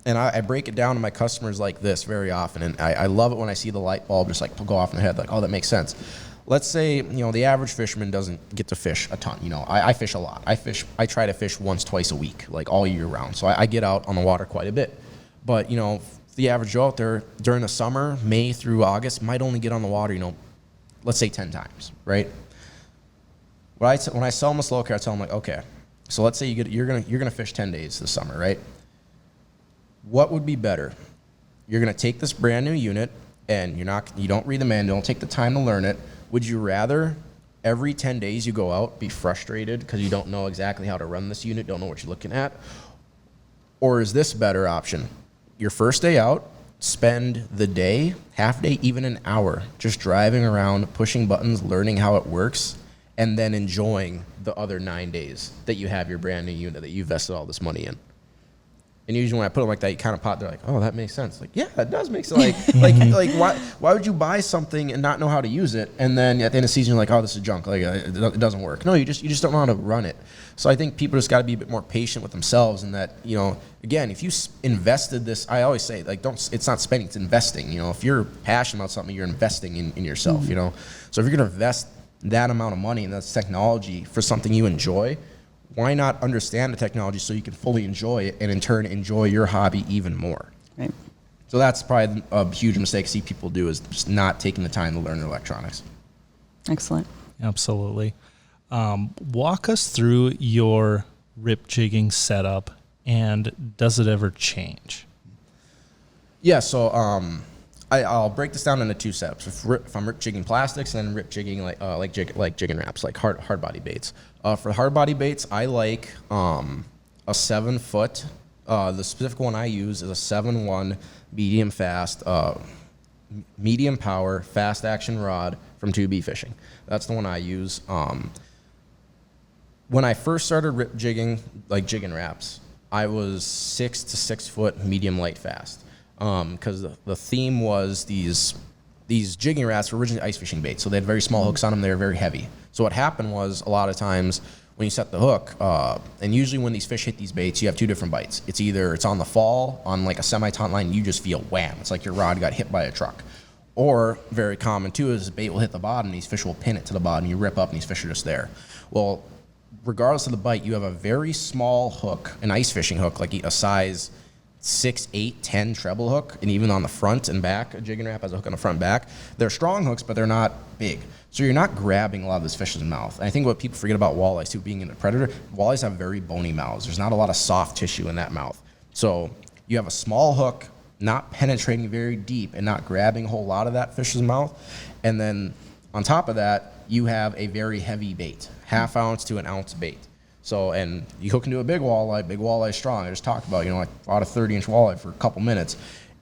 And I break it down to my customers like this very often. And I love it when I see the light bulb just like go off in the head, like, oh, that makes sense. Let's say, you know, the average fisherman doesn't get to fish a ton. You know, I fish a lot. I try to fish once, twice a week, like all year round. So I get out on the water quite a bit. But, you know, the average Joe out there during the summer, May through August, might only get on the water, you know, let's say 10 times, right? When I sell them a slow car, I tell them, like, okay, so let's say you're gonna fish 10 days this summer, right? What would be better? You're gonna take this brand new unit, and you don't read the manual, don't take the time to learn it. Would you rather every 10 days you go out be frustrated because you don't know exactly how to run this unit, don't know what you're looking at? Or is this a better option? Your first day out, spend the day, half day, even an hour, just driving around, pushing buttons, learning how it works, and then enjoying the other 9 days that you have your brand new unit that you invested all this money in. And usually when I put them like that, you kind of pop, they're like, oh, that makes sense. Like, yeah, that does make sense. Like why would you buy something and not know how to use it? And then at the end of the season, you're like, oh, this is junk. Like, it doesn't work. No, you just don't know how to run it. So I think people just got to be a bit more patient with themselves, and that, you know, again, if you invested this, I always say, like, it's not spending, it's investing. You know, if you're passionate about something, you're investing in yourself, you know. So if you're going to invest that amount of money in this technology for something you enjoy, why not understand the technology so you can fully enjoy it, and in turn enjoy your hobby even more? Right. So that's probably a huge mistake I see people do, is just not taking the time to learn electronics. Excellent. Absolutely. Walk us through your rip jigging setup, and does it ever change? Yeah, so I'll break this down into two steps. If I'm rip jigging plastics, and then rip jigging like jigging wraps, like hard body baits. For hard body baits, I like a 7 foot. The specific one I use is a 7-1 medium fast medium power, fast action rod from 2B Fishing. That's the one I use. When I first started jigging, like jigging wraps, I was 6 to 6 foot, medium light fast. Because the theme was these jigging wraps were originally ice fishing baits, so they had very small hooks on them. They were very heavy. So what happened was a lot of times when you set the hook, and usually when these fish hit these baits, you have two different bites. It's either it's on the fall on like a semi-taut line, you just feel wham. It's like your rod got hit by a truck. Or very common too is the bait will hit the bottom, and these fish will pin it to the bottom. You rip up, and these fish are just there. Well, regardless of the bite, you have a very small hook, an ice fishing hook, like a size 6, 8, 10 treble hook, and even on the front and back, a jigging wrap has a hook on the front and back. They're strong hooks, but they're not big. So you're not grabbing a lot of this fish's mouth. And I think what people forget about walleyes too, being in a predator, walleyes have very bony mouths. There's not a lot of soft tissue in that mouth. So you have a small hook, not penetrating very deep and not grabbing a whole lot of that fish's mouth. And then on top of that, you have a very heavy bait, 1/2 ounce to 1 ounce bait. So, and you hook into a big walleye strong. I just talked about, I fought a 30-inch walleye for a couple minutes.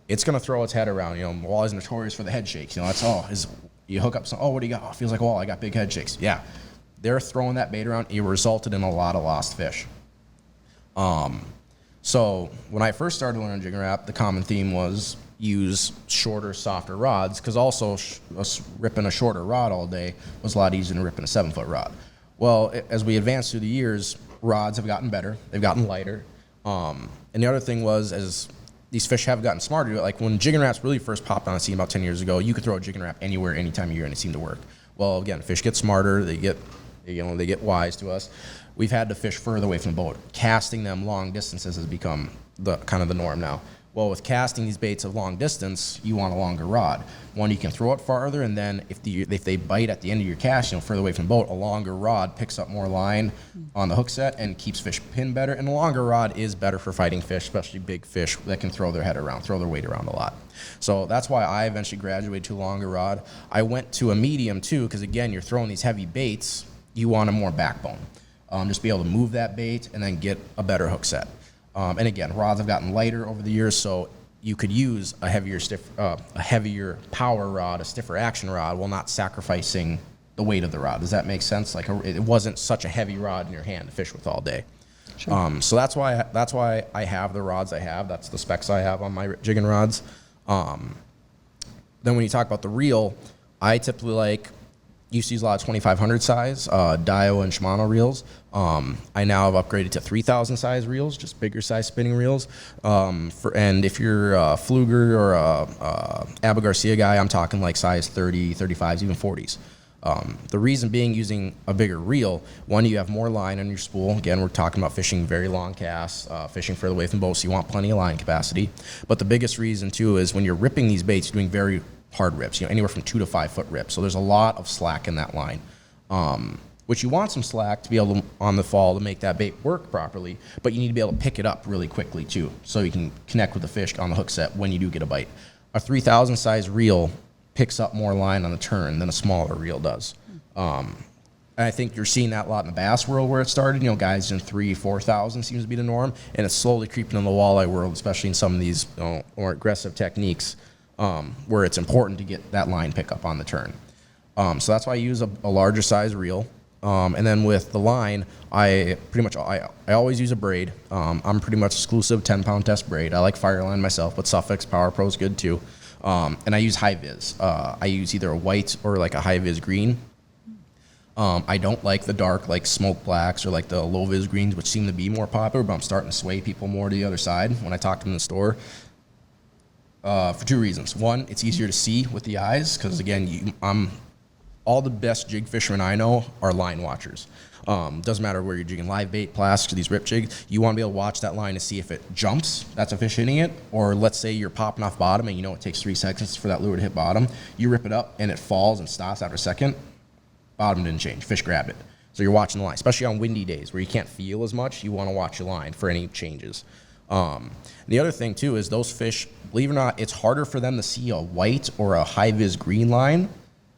It's going to throw its head around. Walleye's notorious for the head shakes. You hook up some, what do you got? Oh, it feels like a walleye. I got big head shakes. Yeah. They're throwing that bait around. It resulted in a lot of lost fish. So when I first started learning jigging wrap, the common theme was use shorter, softer rods, because also ripping a shorter rod all day was a lot easier than ripping a 7-foot rod. Well, as we advanced through the years, rods have gotten better. They've gotten lighter. And the other thing was, as these fish have gotten smarter, like when jigging wraps really first popped on the scene about 10 years ago, you could throw a jigging wrap anywhere, any time of year, and it seemed to work. Well, again, fish get smarter. They get wise to us. We've had to fish further away from the boat. Casting them long distances has become the norm now. Well, with casting these baits of long distance, you want a longer rod. One, you can throw it farther, and then if they bite at the end of your cast, further away from the boat, a longer rod picks up more line on the hook set and keeps fish pinned better. And a longer rod is better for fighting fish, especially big fish that can throw their weight around a lot. So that's why I eventually graduated to a longer rod. I went to a medium too, because again, you're throwing these heavy baits, you want a more backbone. Just be able to move that bait and then get a better hook set. And again, rods have gotten lighter over the years, so you could use a heavier power rod, a stiffer action rod, while not sacrificing the weight of the rod. Does that make sense? Like it wasn't such a heavy rod in your hand to fish with all day. Sure. So that's why I have the rods I have. That's the specs I have on my jigging rods. Then when you talk about the reel, I typically used to use a lot of 2500 size Dio and Shimano reels. I now have upgraded to 3000 size reels, just bigger size spinning reels. And if you're a Fluger or a Abu Garcia guy, I'm talking like size 30, 35s, even 40s. The reason being, using a bigger reel, one, you have more line on your spool. Again, we're talking about fishing very long casts, fishing further away from boats, so you want plenty of line capacity. But the biggest reason too is when you're ripping these baits, you're doing very hard rips, anywhere from 2 to 5 foot rips. So there's a lot of slack in that line, which you want some slack to be able to, on the fall, to make that bait work properly, but you need to be able to pick it up really quickly too, so you can connect with the fish on the hook set when you do get a bite. A 3000 size reel picks up more line on the turn than a smaller reel does. And I think you're seeing that a lot in the bass world where it started. Guys in 3,000-4,000 seems to be the norm, and it's slowly creeping in the walleye world, especially in some of these more aggressive techniques. Where it's important to get that line pickup on the turn. So that's why I use a larger size reel. And then with the line, I always use a braid. I'm pretty much exclusive 10-pound test braid. I like Fireline myself, but Suffix Power Pro is good too. And I use high vis. I use either a white or like a high vis green. I don't like the dark, like smoke blacks or like the low vis greens, which seem to be more popular, but I'm starting to sway people more to the other side when I talk to them in the store. For 2 reasons. One, it's easier to see with the eyes, because again, all the best jig fishermen I know are line watchers. Doesn't matter where you're jigging live bait, plastics, or these rip jigs. You want to be able to watch that line to see if it jumps, that's a fish hitting it, or let's say you're popping off bottom and it takes 3 seconds for that lure to hit bottom. You rip it up and it falls and stops after a second. Bottom didn't change. Fish grabbed it. So you're watching the line, especially on windy days where you can't feel as much. You want to watch your line for any changes. The other thing too is those fish, believe it or not, it's harder for them to see a white or a high vis green line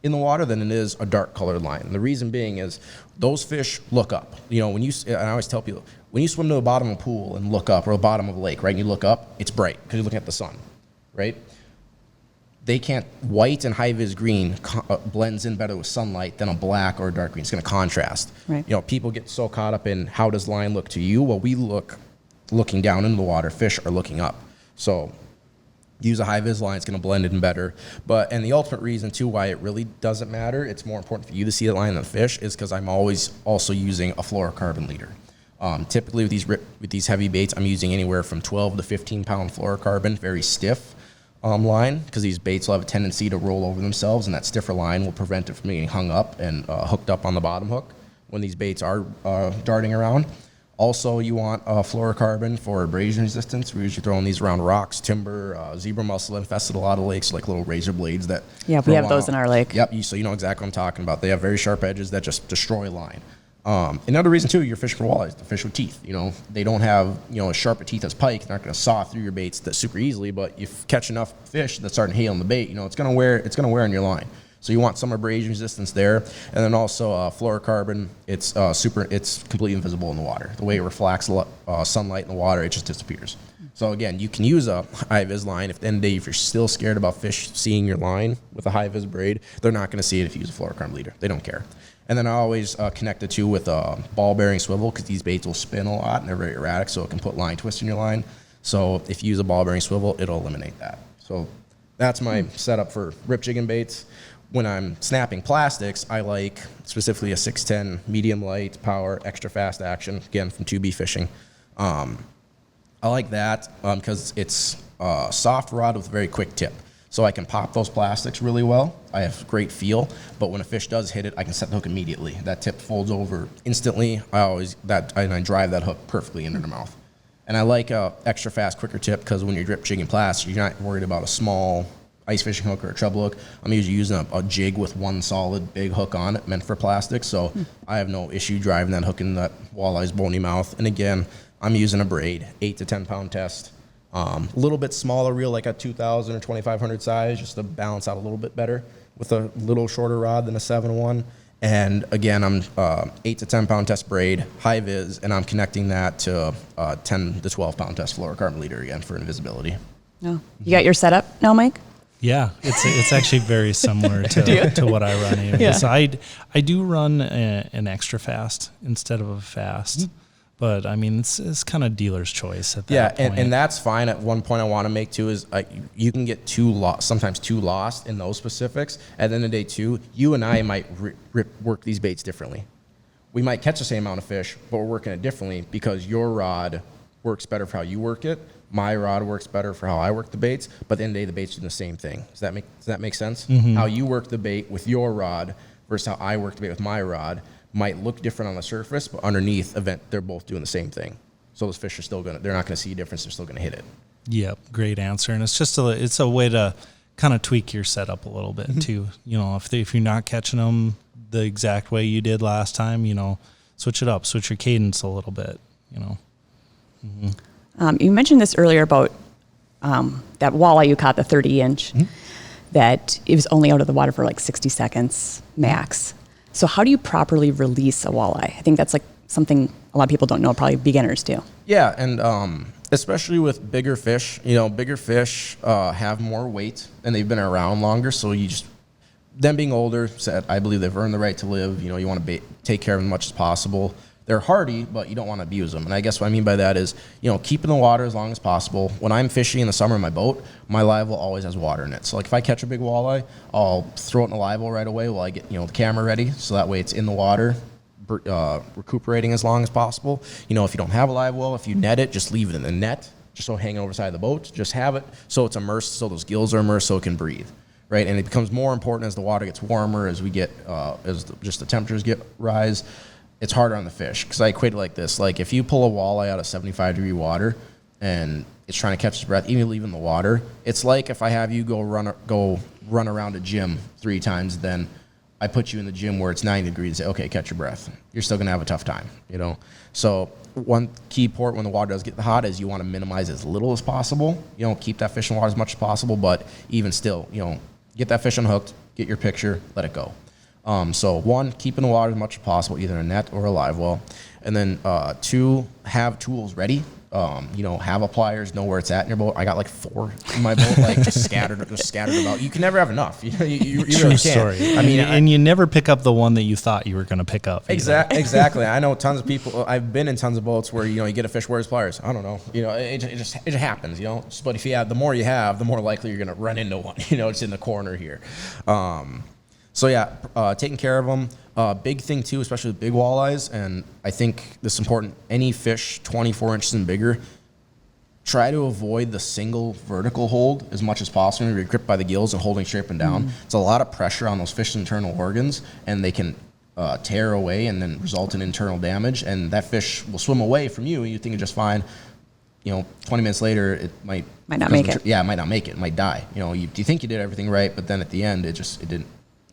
in the water than it is a dark colored line. And the reason being is those fish look up. And I always tell people, when you swim to the bottom of a pool and look up, or the bottom of a lake, right, and you look up, it's bright because you're looking at the sun, right? white and high vis green blends in better with sunlight than a black or a dark green. It's going to contrast. Right. You know, people get so caught up in how does line look to you? Well, we looking down into the water. Fish are looking up. So use a high vis line, it's going to blend in better. And the ultimate reason too why it really doesn't matter, it's more important for you to see the line than the fish, is because I'm always also using a fluorocarbon leader. Typically with these heavy baits, I'm using anywhere from 12 to 15 pound fluorocarbon, very stiff line, because these baits will have a tendency to roll over themselves, and that stiffer line will prevent it from getting hung up and hooked up on the bottom hook when these baits are darting around. Also, you want fluorocarbon for abrasion resistance. We're usually throwing these around rocks, timber, zebra mussel infested a lot of lakes, like little razor blades that. Yeah, we have those in our lake. Yep, so you know exactly what I'm talking about. They have very sharp edges that just destroy line. Another reason too, you're fishing for walleyes, the fish with teeth. You know, they don't have, you know, as sharp a teeth as pike. They're not going to saw through your baits that super easily. But you catch enough fish that's starting to hail on the bait, you know, it's going to wear on your line. So you want some abrasion resistance there, and then also fluorocarbon. It's completely invisible in the water. The way it reflects sunlight in the water, it just disappears. So again, you can use a high vis line. If you're still scared about fish seeing your line with a high vis braid, they're not going to see it if you use a fluorocarbon leader. They don't care. And then I always connect the two with a ball bearing swivel, because these baits will spin a lot and they're very erratic, so it can put line twist in your line. So if you use a ball bearing swivel, it'll eliminate that. So that's my setup for rip jigging baits. When I'm snapping plastics, I like specifically a 610 medium light power, extra fast action, again from 2B fishing. I like that because it's a soft rod with a very quick tip. So I can pop those plastics really well. I have great feel, but when a fish does hit it, I can set the hook immediately. That tip folds over instantly. I drive that hook perfectly into the mouth. And I like a extra fast, quicker tip, because when you're drip jigging plastic, you're not worried about a small ice fishing hook or a treble hook. I'm usually using a jig with one solid big hook on it, meant for plastic. So I have no issue driving that hook in that walleye's bony mouth. And again, I'm using a braid, 8 to 10 pound test. A little bit smaller reel, like a 2,000 or 2,500 size, just to balance out a little bit better with a little shorter rod than a 7-1. And again, I'm 8 to 10 pound test braid, high vis, and I'm connecting that to 10 to 12 pound test fluorocarbon leader again for invisibility. Oh. You got your setup now, Mike? Yeah, it's actually very similar to what I run here. Yeah. So I do run an extra fast instead of a fast. But I mean, it's kind of dealer's choice at that point. And that's fine. At one point I want to make too is you can get sometimes too lost in those specifics. At the end of the day too, you and I might work these baits differently. We might catch the same amount of fish, but we're working it differently because your rod works better for how you work it. My rod works better for how I work the baits. But at the end of the day, the bait's doing the same thing. Does that make sense? Mm-hmm. How you work the bait with your rod versus how I work the bait with my rod might look different on the surface, but underneath they're both doing the same thing. So those fish they're not going to see a difference. They're still going to hit it. Yep. Great answer. And it's just it's a way to kind of tweak your setup a little bit too. You know, if you're not catching them the exact way you did last time, you know, switch it up, switch your cadence a little bit, you know. Mm-hmm. You mentioned this earlier about that walleye you caught, the 30-inch, that it was only out of the water for like 60 seconds max. So how do you properly release a walleye? I think that's like something a lot of people don't know, probably beginners do. Yeah, and especially with bigger fish, you know, bigger fish have more weight and they've been around longer. So them being older, I believe they've earned the right to live. You know, you want to take care of them as much as possible. They're hardy, but you don't want to abuse them. And I guess what I mean by that is, you know, keep in the water as long as possible. When I'm fishing in the summer in my boat, my live well always has water in it. So like if I catch a big walleye, I'll throw it in the live well right away while I get, you know, the camera ready. So that way it's in the water, recuperating as long as possible. You know, if you don't have a live well, if you net it, just leave it in the net, just so hanging over the side of the boat. Just have it so it's immersed, so those gills are immersed, so it can breathe. Right, and it becomes more important as the water gets warmer, as we get, the temperatures rise. It's harder on the fish, because I equate it like this. Like if you pull a walleye out of 75-degree water and it's trying to catch its breath, even leaving the water, it's like if I have you go run around a gym 3 times, then I put you in the gym where it's 90 degrees and say, okay, catch your breath. You're still gonna have a tough time, you know? So one key point when the water does get hot is you wanna minimize as little as possible. You know, keep that fish in the water as much as possible, but even still, you know, get that fish unhooked, get your picture, let it go. So 1, keep in the water as much as possible, either a net or a live well. And then 2, have tools ready. have a pliers, know where it's at in your boat. I got like 4 in my boat, like just scattered about. You can never have enough. You True really can't. story. I mean, and you never pick up the one that you thought you were going to pick up. Exactly. I know tons of people. I've been in tons of boats where you get a fish. Where's pliers? I don't know. It just happens. But if you have, the more you have, the more likely you're going to run into one. It's in the corner here. Taking care of them. Big thing too, especially with big walleyes, and I think this is important. Any fish 24 inches and bigger, try to avoid the single vertical hold as much as possible when you're gripped by the gills and holding straight up and down. It's a lot of pressure on those fish's internal organs, and they can tear away and then result in internal damage, and that fish will swim away from you, and you think it's just fine. 20 minutes later, it might not make it. Yeah, it might not make it. It might die. You think you did everything right, but then at the end, it didn't.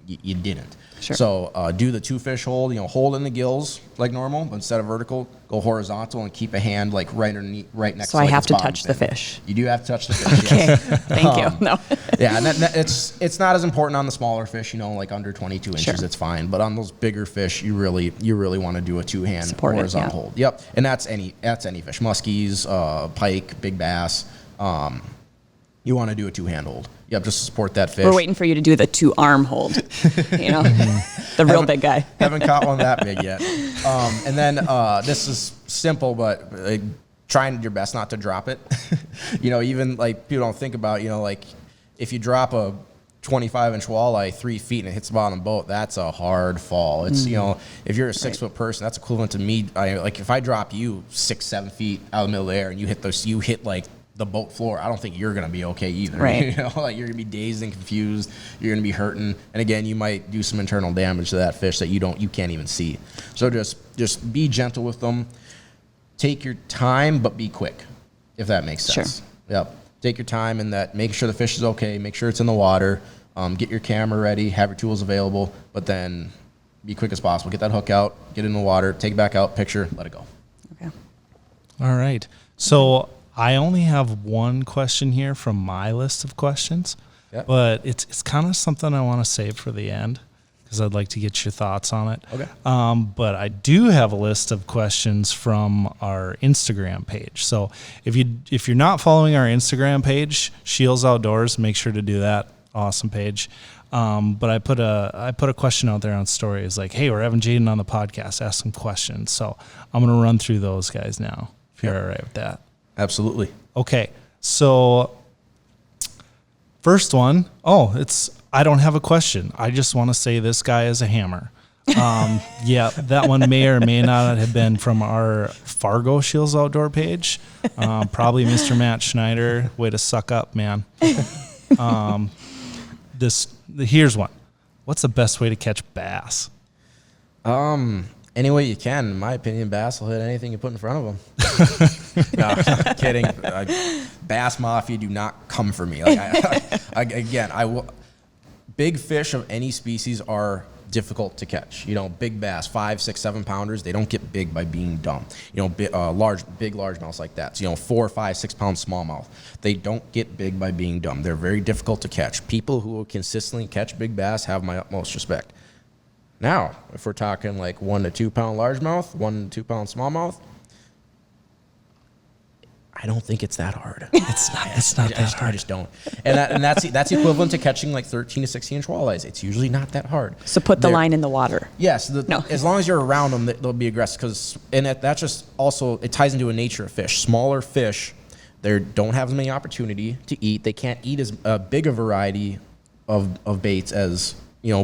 You didn't. Sure. So do the 2 fish hold, hold in the gills like normal, but instead of vertical, go horizontal and keep a hand like right next so to So I have to touch the fish. You do have to touch the fish. Okay, Yes. thank you. No. Yeah, and it's not as important on the smaller fish, like under 22 inches, Sure. it's fine. But on those bigger fish, you really want to do a 2-hand Support it, horizontal yeah. hold. Yep, and that's any fish, muskies, pike, big bass. You want to do a 2-hand hold. Yep, just to support that fish. We're waiting for you to do the 2-arm hold. The real big guy. Haven't caught one that big yet. And then this is simple, but trying your best not to drop it. Even like people don't think about, like if you drop a 25-inch walleye 3 feet and it hits the bottom of the boat, that's a hard fall. It's if you're a 6-foot person, that's equivalent to me. Like if I drop you 6-7 feet out of the middle of the air and you hit like the boat floor, I don't think you're going to be okay either. Right. You're going to be dazed and confused. You're going to be hurting. And again, you might do some internal damage to that fish that you can't even see. So just be gentle with them. Take your time, but be quick, if that makes sense. Sure. Yep. Take your time in that. Make sure the fish is okay. Make sure it's in the water. Get your camera ready. Have your tools available. But then be quick as possible. Get that hook out. Get it in the water. Take it back out. Picture. Let it go. Okay. All right. So I only have one question here from my list of questions, Yep. but it's kind of something I want to save for the end because I'd like to get your thoughts on it. Okay. But I do have a list of questions from our Instagram page. So if you're not following our Instagram page, SCHEELS Outdoors, make sure to do that. Awesome page. But I put a question out there on stories like, hey, we're having Jadyn on the podcast. Ask some questions. So I'm going to run through those guys now, if you're all right with that. Absolutely. Okay, so first one, I don't have a question. I just want to say this guy is a hammer. Yeah, that one may or may not have been from our Fargo SCHEELS Outdoor page. Probably Mr. Matt Schneider. Way to suck up, man. Here's one. What's the best way to catch bass? Any way you can. In my opinion, bass will hit anything you put in front of them. No, I'm kidding. Bass Mafia, do not come for me. Big fish of any species are difficult to catch. Big bass, 5, 6, 7 pounders, they don't get big by being dumb. Big largemouths like that. So, 4, 5, 6 pound smallmouth, they don't get big by being dumb. They're very difficult to catch. People who will consistently catch big bass have my utmost respect. Now, if we're talking like 1 to 2 pound largemouth, 1 to 2 pound smallmouth, I don't think it's that hard. It's not that hard. I just don't. And that's equivalent to catching like 13 to 16 inch walleyes. It's usually not that hard. So put the line in the water. Yes. As long as you're around them, they'll be aggressive. That just also, it ties into a nature of fish. Smaller fish, they don't have as many opportunity to eat. They can't eat as big a variety of baits as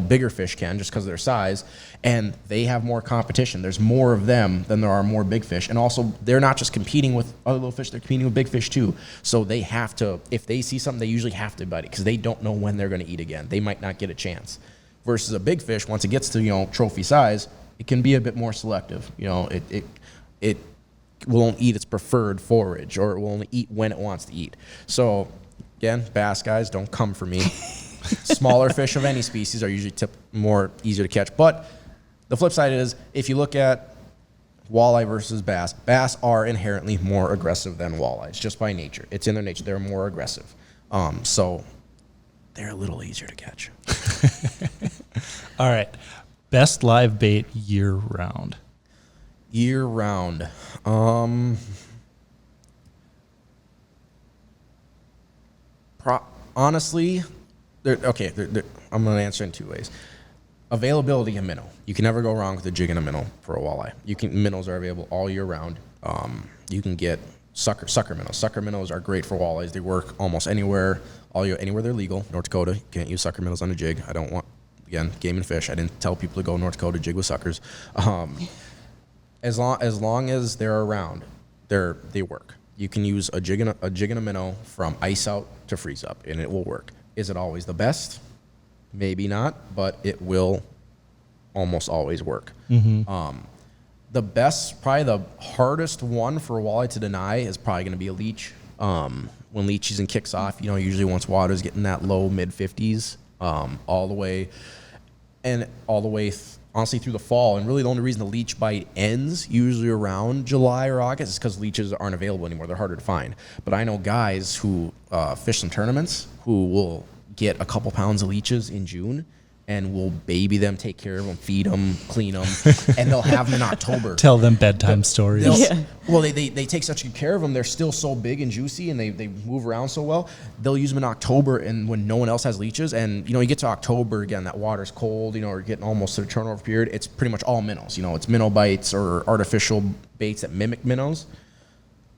bigger fish can, just because of their size, and they have more competition. There's more of them than there are more big fish, and also they're not just competing with other little fish, they're competing with big fish too. So they have to, if they see something, they usually have to bite it because they don't know when they're going to eat again. They might not get a chance. Versus a big fish, once it gets to trophy size, it can be a bit more selective. It won't eat its preferred forage, or it will only eat when it wants to eat. So again, bass guys, don't come for me. Smaller fish of any species are usually more easier to catch. But the flip side is, if you look at walleye versus bass, bass are inherently more aggressive than walleyes, just by nature. It's in their nature. They're more aggressive. So they're a little easier to catch. All right. Best live bait year round. Year round. Honestly, I'm going to answer in two ways. Availability and minnow. You can never go wrong with a jig and a minnow for a walleye. Minnows are available all year round. You can get sucker minnows. Sucker minnows are great for walleyes. They work almost anywhere, anywhere they're legal. North Dakota, you can't use sucker minnows on a jig. I don't want, again, game and fish. I didn't tell people to go North Dakota jig with suckers. As long as they're around, they work. You can use a jig and a minnow from ice out to freeze up, and it will work. Is it always the best? Maybe not, but it will almost always work. The best, probably the hardest one for a walleye to deny is probably going to be a leech. When leech season kicks off, usually once water's getting that low mid 50s, all the way honestly through the fall. And really the only reason the leech bite ends usually around July or August is because leeches aren't available anymore. They're harder to find. But I know guys who fish some tournaments who will get a couple pounds of leeches in June and we'll baby them, take care of them, feed them, clean them, and they'll have them in October. Tell them bedtime stories. Well, they take such good care of them. They're still so big and juicy, and they move around so well. They'll use them in October, and when no one else has leeches, and you get to October again, that water's cold. We're getting almost to the turnover period. It's pretty much all minnows. It's minnow bites or artificial baits that mimic minnows.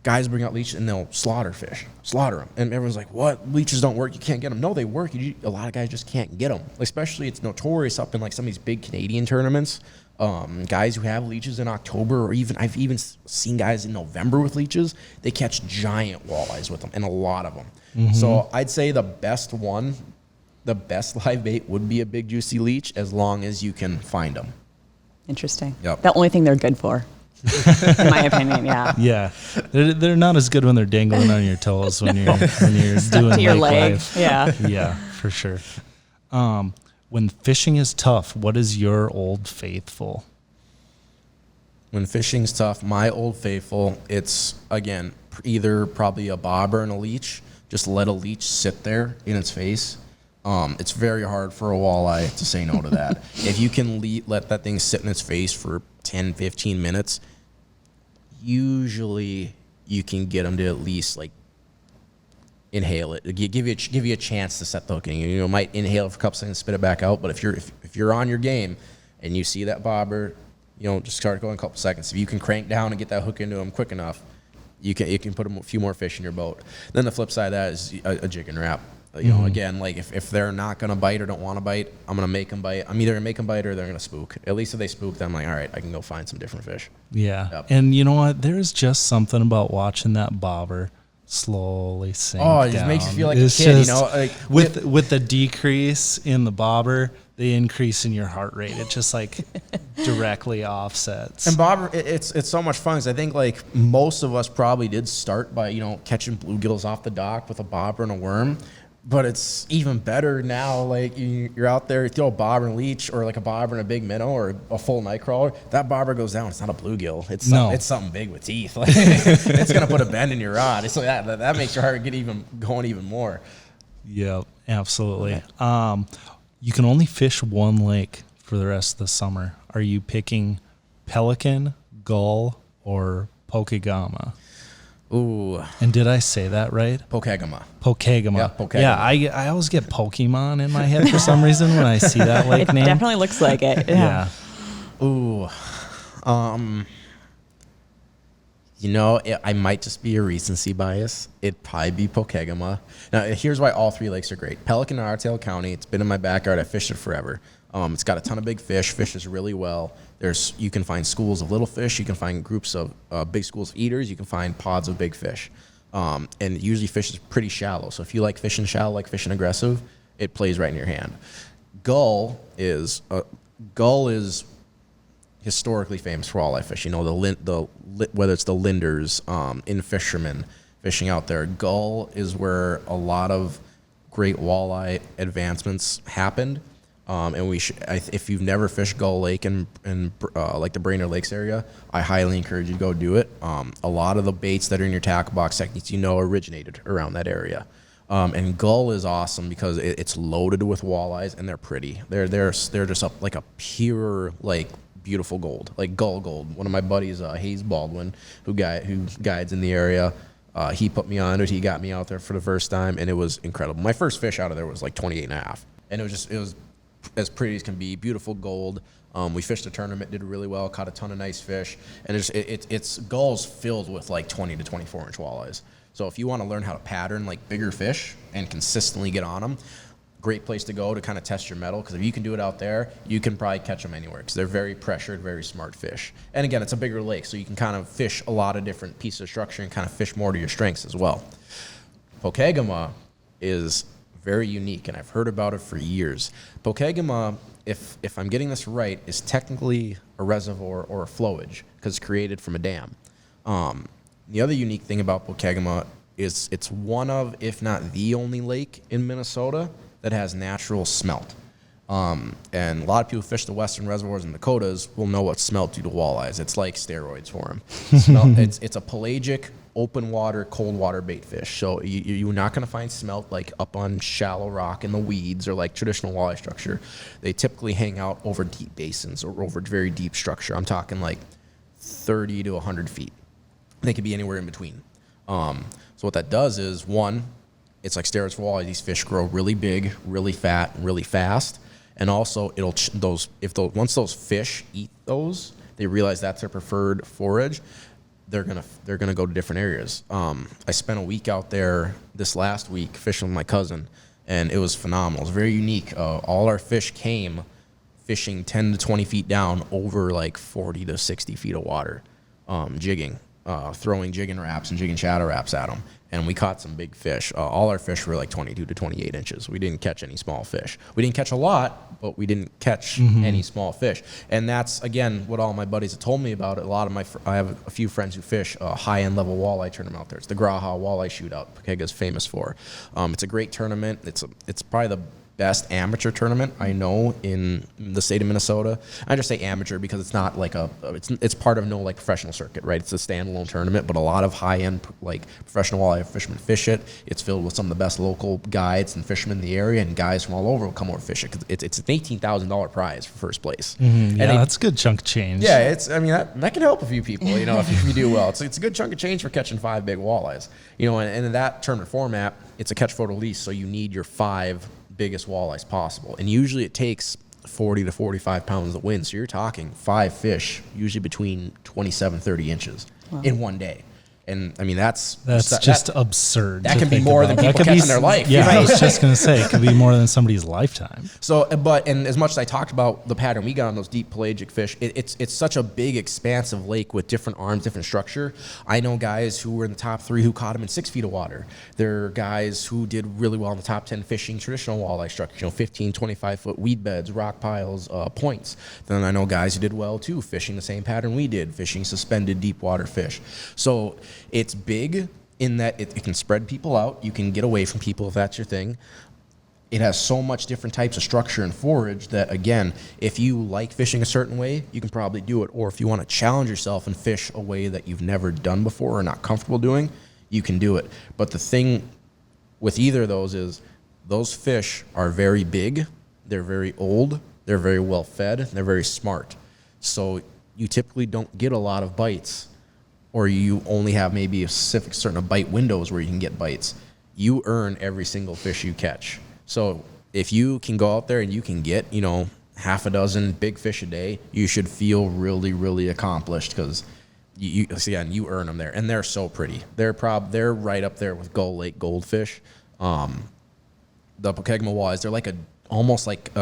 Guys bring out leeches and they'll slaughter them. And everyone's like, what? Leeches don't work. You can't get them. No, they work. A lot of guys just can't get them. Especially it's notorious up in like some of these big Canadian tournaments. Guys who have leeches in October, or I've even seen guys in November with leeches, they catch giant walleyes with them, and a lot of them. So I'd say the best live bait would be a big juicy leech as long as you can find them. Interesting. Yep. The only thing they're good for. In my opinion, yeah. Yeah, they're not as good when they're dangling on your toes when you're doing to your lake leg. life. Yeah, for sure. When fishing is tough, what is your old faithful? When fishing's tough, my old faithful, it's again either probably a bobber and a leech. Just let a leech sit there in its face. It's very hard for a walleye to say no to that. If you can let that thing sit in its face for 10, 15 minutes, usually you can get them to at least like inhale it. Give you a chance to set the hook in. You might inhale for a couple seconds, spit it back out. But if you're on your game and you see that bobber, just start going a couple seconds. If you can crank down and get that hook into them quick enough, you can put a few more fish in your boat. Then the flip side of that is a jig and wrap. Again, like if they're not going to bite or don't want to bite, I'm going to make them bite. I'm either going to make them bite or they're going to spook. At least if they spook, then I'm like, all right, I can go find some different fish. Yeah. Yep. And you know what? There's just something about watching that bobber slowly sink down. It just makes you feel like a kid, like with the decrease in the bobber, the increase in your heart rate. It just like directly offsets. And bobber, it's so much fun because I think like most of us probably did start by, catching bluegills off the dock with a bobber and a worm. But it's even better now, like you're out there, you throw a bobber and a leech or like a bobber and a big minnow or a full night crawler, that bobber goes down. It's not a bluegill. It's something big with teeth. Like, it's going to put a bend in your rod. It's like that makes your heart get going even more. Yeah, absolutely. You can only fish one lake for the rest of the summer. Are you picking Pelican, Gull, or Pokegama? Ooh. And did I say that right? Pokegama. Pokegama. Yeah, Pokegama. Yeah, I always get Pokemon in my head for some reason when I see that lake name. It definitely looks like it. Yeah. Ooh. I might just be a recency bias. It'd probably be Pokegama. Now, here's why all three lakes are great. Pelican in Artale County, it's been in my backyard. I fished it forever. It's got a ton of big fish, fishes really well. You can find schools of little fish. You can find groups of big schools of eaters. You can find pods of big fish. And usually fish is pretty shallow. So if you like fishing shallow, like fishing aggressive, it plays right in your hand. Gull is historically famous for walleye fishing. Whether it's the linders in fishermen fishing out there. Gull is where a lot of great walleye advancements happened. And if you've never fished Gull Lake in like the Brainerd Lakes area, I highly encourage you to go do it. A lot of the baits that are in your tackle box techniques, originated around that area. And Gull is awesome because it's loaded with walleyes and they're pretty. They're just up like a pure, like, beautiful gold, like Gull gold. One of my buddies, Hayes Baldwin, who guides in the area, He put me on it. He got me out there for the first time, and it was incredible. My first fish out of there was like 28.5, and it was as pretty as can be. Beautiful gold. We fished a tournament, did really well, caught a ton of nice fish, and it's gulls filled with like 20 to 24 inch walleyes. So if you want to learn how to pattern like bigger fish and consistently get on them, great place to go to kind of test your mettle, because if you can do it out there, you can probably catch them anywhere, because they're very pressured, very smart fish. And again, it's a bigger lake, so you can kind of fish a lot of different pieces of structure and kind of fish more to your strengths as well. Pokegama is very unique, and I've heard about it for years. Pokegama, if I'm getting this right, is technically a reservoir or a flowage, because it's created from a dam. The other unique thing about Pokegama is it's one of, if not the only lake in Minnesota that has natural smelt. And a lot of people who fish the western reservoirs in Dakotas will know what smelt do to walleyes. It's like steroids for them. It's a pelagic, open water, cold water bait fish. So you're not going to find smelt like up on shallow rock in the weeds or like traditional walleye structure. They typically hang out over deep basins or over very deep structure. I'm talking like 30 to 100 feet. They could be anywhere in between. So what that does is, one, it's like steroids for walleye. These fish grow really big, really fat, really fast. And also, once those fish eat those, they realize that's their preferred forage. They're gonna go to different areas. I spent a week out there this last week fishing with my cousin, and it was phenomenal. It was very unique. All our fish came fishing 10 to 20 feet down over like 40 to 60 feet of water, jigging. Throwing jigging wraps and jigging shadow wraps at them, and we caught some big fish. All our fish were like 22 to 28 inches. We didn't catch any small fish. We didn't catch a lot, but we didn't catch any small fish. And that's, again, what all my buddies have told me about it. I have a few friends who fish a high-end level walleye tournament out there. It's the Graha Walleye Shootout Pokega's famous for. It's a great tournament. It's probably the best amateur tournament I know in the state of Minnesota. I just say amateur because it's not like it's part of no like professional circuit, right? It's a standalone tournament, but a lot of high-end like professional walleye fishermen fish it. It's filled with some of the best local guides and fishermen in the area, and guys from all over will come over to fish it, 'cause it's an $18,000 prize for first place. Yeah, that's a good chunk of change. Yeah, that can help a few people, if you do well. It's a good chunk of change for catching 5 big walleyes. And in that tournament format, it's a catch photo release, so you need your 5 biggest walleyes possible, and usually it takes 40 to 45 pounds to win. So you're talking 5 fish, usually between 27, 30 inches in one day. And I mean, that's just absurd. That can be more than people catch in their life. Yeah, I was just going to say, it could be more than somebody's lifetime. So, and as much as I talked about the pattern we got on those deep pelagic fish, it's such a big, expansive lake with different arms, different structure. I know guys who were in the top 3 who caught them in 6 feet of water. There are guys who did really well in the top 10 fishing traditional walleye structure, 15, 25-foot weed beds, rock piles, points. Then I know guys who did well too, fishing the same pattern we did, fishing suspended deep water fish. So it's big in that it can spread people out. You can get away from people if that's your thing. It has so much different types of structure and forage that, again, if you like fishing a certain way, you can probably do it. Or if you want to challenge yourself and fish a way that you've never done before or not comfortable doing, you can do it. But the thing with either of those is those fish are very big, they're very old, they're very well fed, they're very smart. So you typically don't get a lot of bites, or you only have maybe a specific certain bite windows where you can get bites. You earn every single fish you catch. So if you can go out there and you can get, half a dozen big fish a day, you should feel really, really accomplished, because you earn them there, and they're so pretty. They're right up there with Gull Lake goldfish. The Pokegama walleyes, they're almost like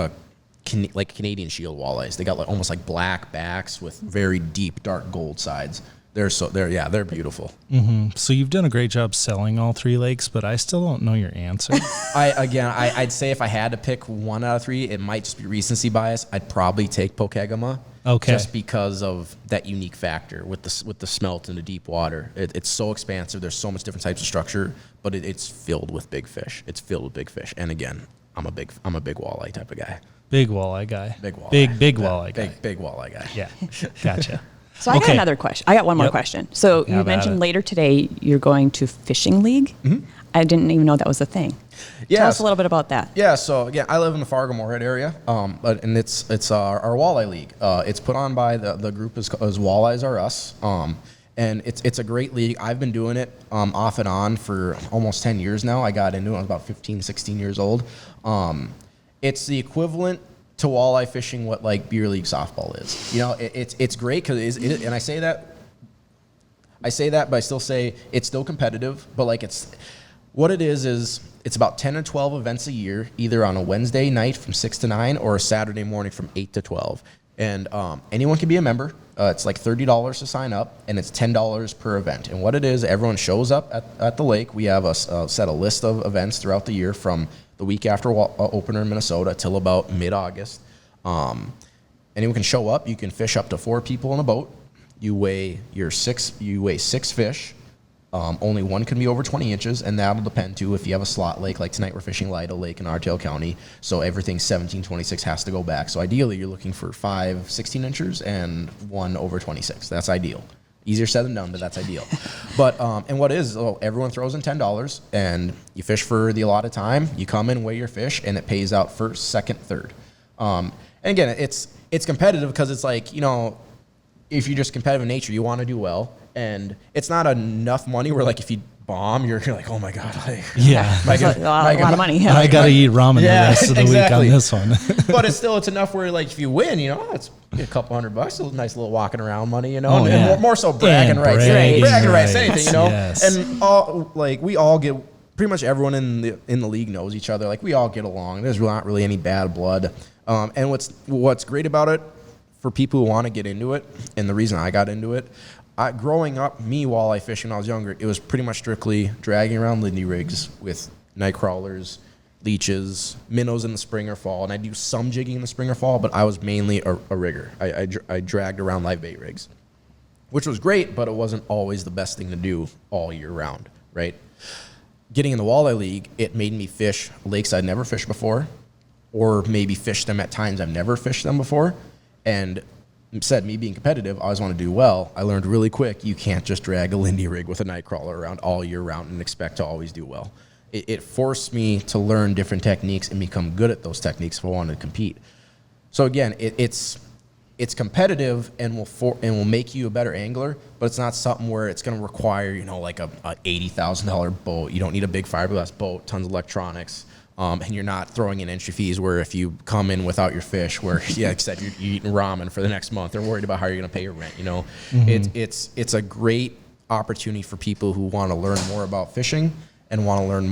Canadian shield walleyes. They got almost like black backs with very deep, dark gold sides. They're beautiful. Mm-hmm. So you've done a great job selling all 3 lakes, but I still don't know your answer. I'd say if I had to pick 1 out of 3, it might just be recency bias. I'd probably take Pokegama. Okay. Just because of that unique factor with the smelt in the deep water. It's so expansive. There's so much different types of structure, but it's filled with big fish. It's filled with big fish. And again, I'm a big walleye type of guy. Big walleye guy. Big walleye. Big walleye guy. Big walleye guy. Yeah. Gotcha. So I got another question. I got one more question. So you mentioned later today you're going to fishing league. Mm-hmm. I didn't even know that was a thing. Yeah, Tell us a little bit about that. Yeah, so again, I live in the Fargo-Moorhead area, and it's our walleye league. It's put on by the group is Walleyes Are Us, And it's a great league. I've been doing it off and on for almost 10 years now. I got into it when I was about 15, 16 years old. It's the equivalent to walleye fishing what like beer league softball is. You know, it's great because and I say that, but I still say it's still competitive. But like what it is it's about 10 or 12 events a year, either on a Wednesday night from 6 to 9 or a Saturday morning from 8 to 12. And anyone can be a member. It's like $30 to sign up, and it's $10 per event. And what it is, everyone shows up at the lake. We have set a list of events throughout the year from the week after opener in Minnesota till about mid-August. Anyone can show up. You can fish up to 4 people in a boat. You weigh 6 fish. Only one can be over 20 inches, and that'll depend too if you have a slot lake. Like tonight, we're fishing Lyda Lake in Artell County, so everything 1726 has to go back. So ideally, you're looking for 5 16 inchers and 1 over 26. That's ideal. Easier said than done, but that's ideal. But and what is everyone throws in $10, and you fish for the allotted time. You come in, weigh your fish, and it pays out first, second, third. And again, it's competitive because it's like, you know, if you're just competitive in nature, you want to do well. And it's not enough money where, like, if you bomb, you're like, oh my God. Like, yeah. That's a lot of money. Yeah. I got to eat ramen the rest of the week on this one. But it's enough where, like, if you win, you know, it's a couple $100. It's a nice little walking around money, you know. Oh, and more so bragging rights. Bragging rights, anything, you know. Yes. And we all get, pretty much everyone in the league knows each other. Like, we all get along. There's not really any bad blood. And what's great about it for people who want to get into it, and the reason I got into it, growing up, walleye fishing when I was younger, it was pretty much strictly dragging around Lindy rigs with night crawlers, leeches, minnows in the spring or fall, and I do some jigging in the spring or fall, but I was mainly a rigger. I dragged around live bait rigs, which was great, but it wasn't always the best thing to do all year round, right? Getting in the walleye league, it made me fish lakes I'd never fished before, or maybe fish them at times I've never fished them before, and said, me being competitive, I always want to do well. I learned really quick, you can't just drag a Lindy rig with a night crawler around all year round and expect to always do well. It forced me to learn different techniques and become good at those techniques if I wanted to compete. So again, it's competitive and will make you a better angler, but it's not something where it's going to require, you know, like a $80,000 boat. You don't need a big fiberglass boat, tons of electronics. And you're not throwing in entry fees where if you come in without your fish, where like I said, you're eating ramen for the next month, they're worried about how you're going to pay your rent. You know, it's a great opportunity for people who want to learn more about fishing and want to learn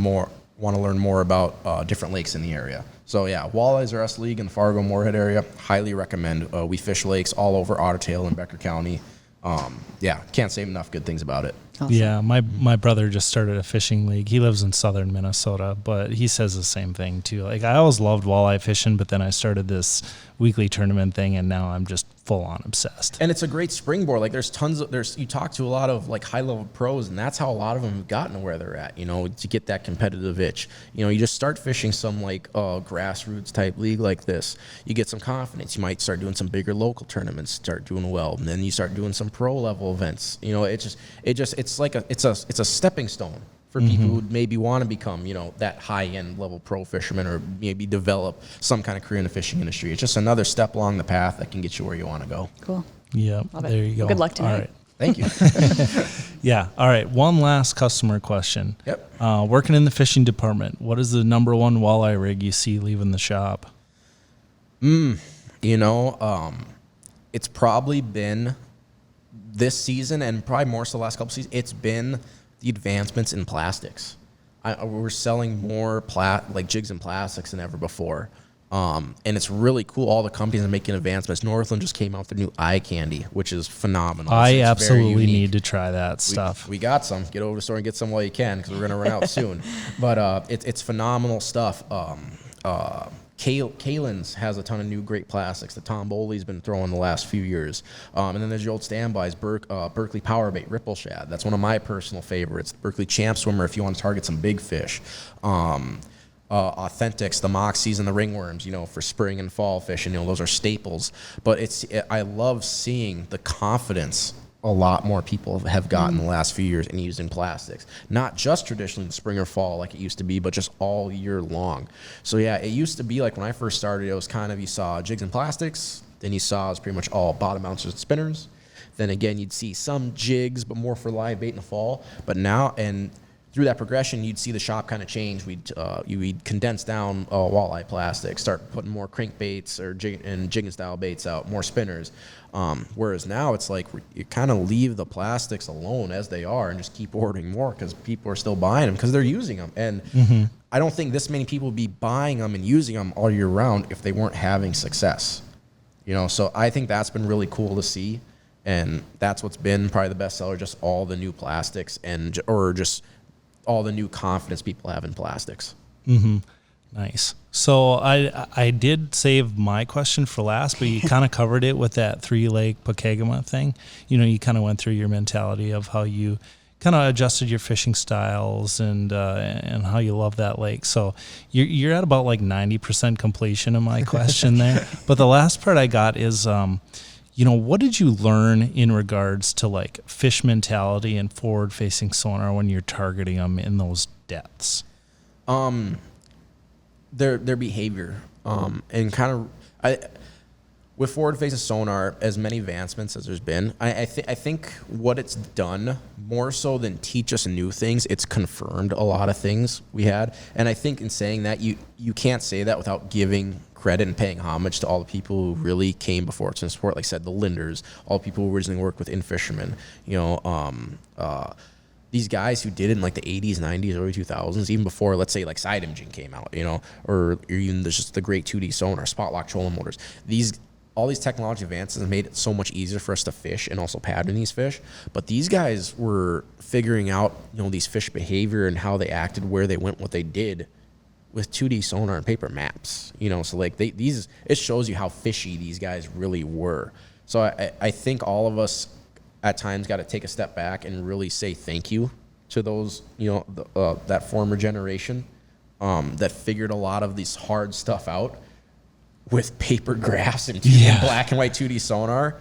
more about different lakes in the area. So yeah, Walleyes are us league in the Fargo Moorhead area. Highly recommend. We fish lakes all over Otter Tail and Becker County. Can't say enough good things about it. Awesome. Yeah, my brother just started a fishing league. He lives in southern Minnesota, but he says the same thing too. Like, I always loved walleye fishing, but then I started this weekly tournament thing, and now I'm just full on obsessed. And it's a great springboard. Like, you talk to a lot of like high level pros, and that's how a lot of them have gotten to where they're at, you know, to get that competitive itch. You know, you just start fishing some like grassroots type league like this. You get some confidence. You might start doing some bigger local tournaments, start doing well, and then you start doing some pro level events. You know, it's a stepping stone for people who maybe want to become, you know, that high-end level pro fisherman, or maybe develop some kind of career in the fishing industry. It's just another step along the path that can get you where you want to go. Cool. Yeah, there you go. Good luck tonight. All right. Thank you. Yeah. All right. One last customer question. Yep. Working in the fishing department, what is the number one walleye rig you see leaving the shop? You know, it's probably been this season, and probably more so the last couple seasons, it's been the advancements in plastics. We're selling more jigs and plastics than ever before. And it's really cool. All the companies are making advancements. Northland just came out with their new eye candy, which is phenomenal. I absolutely need to try that stuff. We got some. Get over to the store and get some while you can, because we're going to run out soon. But it's phenomenal stuff. Kalen's has a ton of new great plastics that Tom Boley's been throwing the last few years. And then there's your old standbys, Berkeley Power Bait, Ripple Shad. That's one of my personal favorites. Berkeley Champ Swimmer if you want to target some big fish. Authentics, the Moxies and the Ringworms, you know, for spring and fall fishing, you know, those are staples. But I love seeing the confidence a lot more people have gotten the last few years in using plastics. Not just traditionally in the spring or fall like it used to be, but just all year long. So yeah, it used to be like when I first started, it was kind of, you saw jigs and plastics, then you saw it was pretty much all bottom bouncers and spinners. Then again, you'd see some jigs, but more for live bait in the fall. But now, and through that progression, you'd see the shop kind of change. We'd condense down walleye plastic, start putting more crankbaits or jigging style baits out, more spinners. Whereas now it's like you kind of leave the plastics alone as they are and just keep ordering more because people are still buying them because they're using them. And I don't think this many people would be buying them and using them all year round if they weren't having success. So I think that's been really cool to see. And that's what's been probably the best seller, just all the new plastics or just all the new confidence people have in plastics. Nice. So I did save my question for last, but you kind of covered it with that 3-lake Pokegama thing. You kind of went through your mentality of how you kind of adjusted your fishing styles and how you love that lake. So you're at about like 90% completion of my question there. But the last part I got is, what did you learn in regards to like fish mentality and forward-facing sonar when you're targeting them in those depths? Their behavior, and kind of, with forward-facing sonar, as many advancements as there's been, I think what it's done more so than teach us new things, it's confirmed a lot of things we had. And I think in saying that, you can't say that without giving credit and paying homage to all the people who really came before us in sport. Like I said, the Linders, all the people who originally worked with in-fishermen, these guys who did it in like the 80s, 90s, early 2000s, even before, let's say, like side imaging came out, or even there's just the great 2D sonar, spot lock trolling motors. All these technology advances have made it so much easier for us to fish and also pattern these fish. But these guys were figuring out, these fish behavior and how they acted, where they went, what they did with 2D sonar and paper maps. So like it shows you how fishy these guys really were. So I think all of us at times got to take a step back and really say thank you to those, that former generation that figured a lot of this hard stuff out with paper graphs and black and white 2D sonar,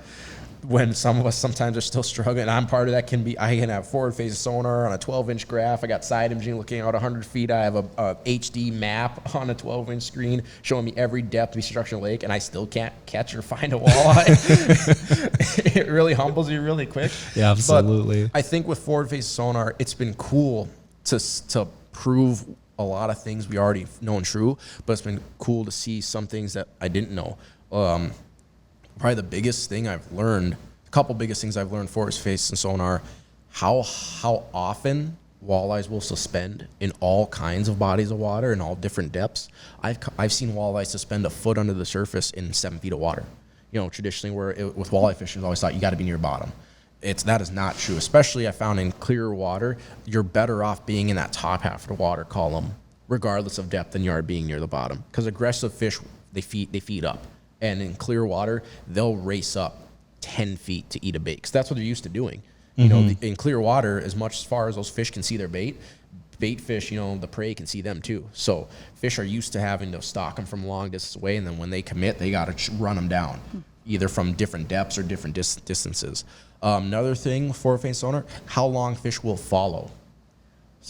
when some of us sometimes are still struggling. And I'm part of that. I can have forward-facing sonar on a 12-inch graph. I got side imaging looking out 100 feet. I have a HD map on a 12-inch screen showing me every depth of East Structural Lake, and I still can't catch or find a walleye. It really humbles you really quick. Yeah, absolutely. But I think with forward-facing sonar, it's been cool to prove a lot of things we already know and true, but it's been cool to see some things that I didn't know. Probably the biggest thing I've learned, a couple biggest things I've learned forward-facing sonar, how often walleyes will suspend in all kinds of bodies of water in all different depths. I've seen walleyes suspend a foot under the surface in 7 feet of water. Traditionally with walleye fishing, I always thought you got to be near bottom. That is not true. Especially I found in clear water, you're better off being in that top half of the water column, regardless of depth, than you are being near the bottom. Because aggressive fish, they feed up. And in clear water, they'll race up 10 feet to eat a bait, because that's what they're used to doing. In clear water, as far as those fish can see their bait fish, the prey can see them too. So fish are used to having to stalk them from long distance away, and then when they commit, they got to run them down, either from different depths or different distances. Another thing for forward-facing sonar, how long fish will follow.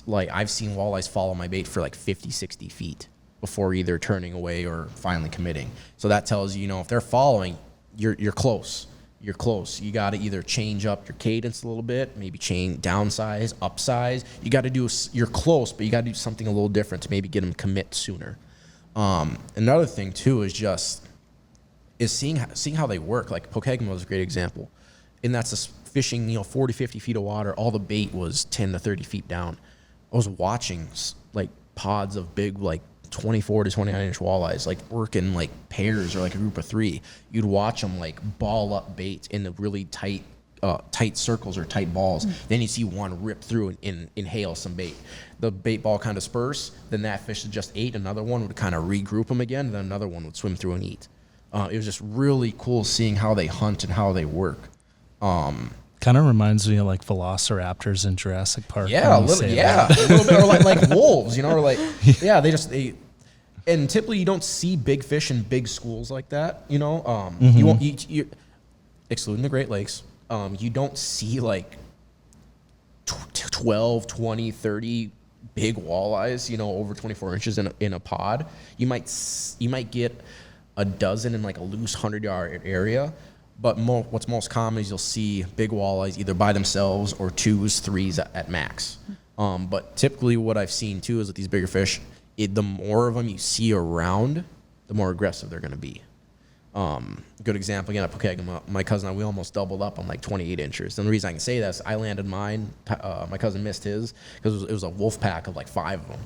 Like I've seen walleyes follow my bait for like 50, 60 feet before either turning away or finally committing. So that tells you, if they're following, you're close. You're close. You got to either change up your cadence a little bit, maybe downsize, upsize. You're close, but you got to do something a little different to maybe get them commit sooner. Another thing too is seeing how they work. Like Pokegama was a great example. And that's just fishing, 40, 50 feet of water. All the bait was 10 to 30 feet down. I was watching like pods of big, like 24 to 29 inch walleyes, like working like pairs or like a group of 3. You'd watch them like ball up bait in the really tight circles or tight balls. Then you see one rip through and inhale some bait. The bait ball kind of disperse. Then that fish that just ate, another one would kind of regroup them again. And then another one would swim through and eat. It was just really cool seeing how they hunt and how they work. Kind of reminds me of like velociraptors in Jurassic Park. Yeah, a little bit, or like wolves, or like and typically you don't see big fish in big schools like that, You won't excluding the Great Lakes, you don't see like 12, 20, 30 big walleyes, over 24 inches in a pod. You might get a dozen in like a loose 100-yard area. But what's most common is you'll see big walleyes either by themselves or 2s, 3s at max. But typically what I've seen too is with these bigger fish, the more of them you see around, the more aggressive they're going to be. Good example, again, at Pokegama, my cousin and I, we almost doubled up on like 28 inches. And the reason I can say that is I landed mine, my cousin missed his, because it was a wolf pack of like 5 of them.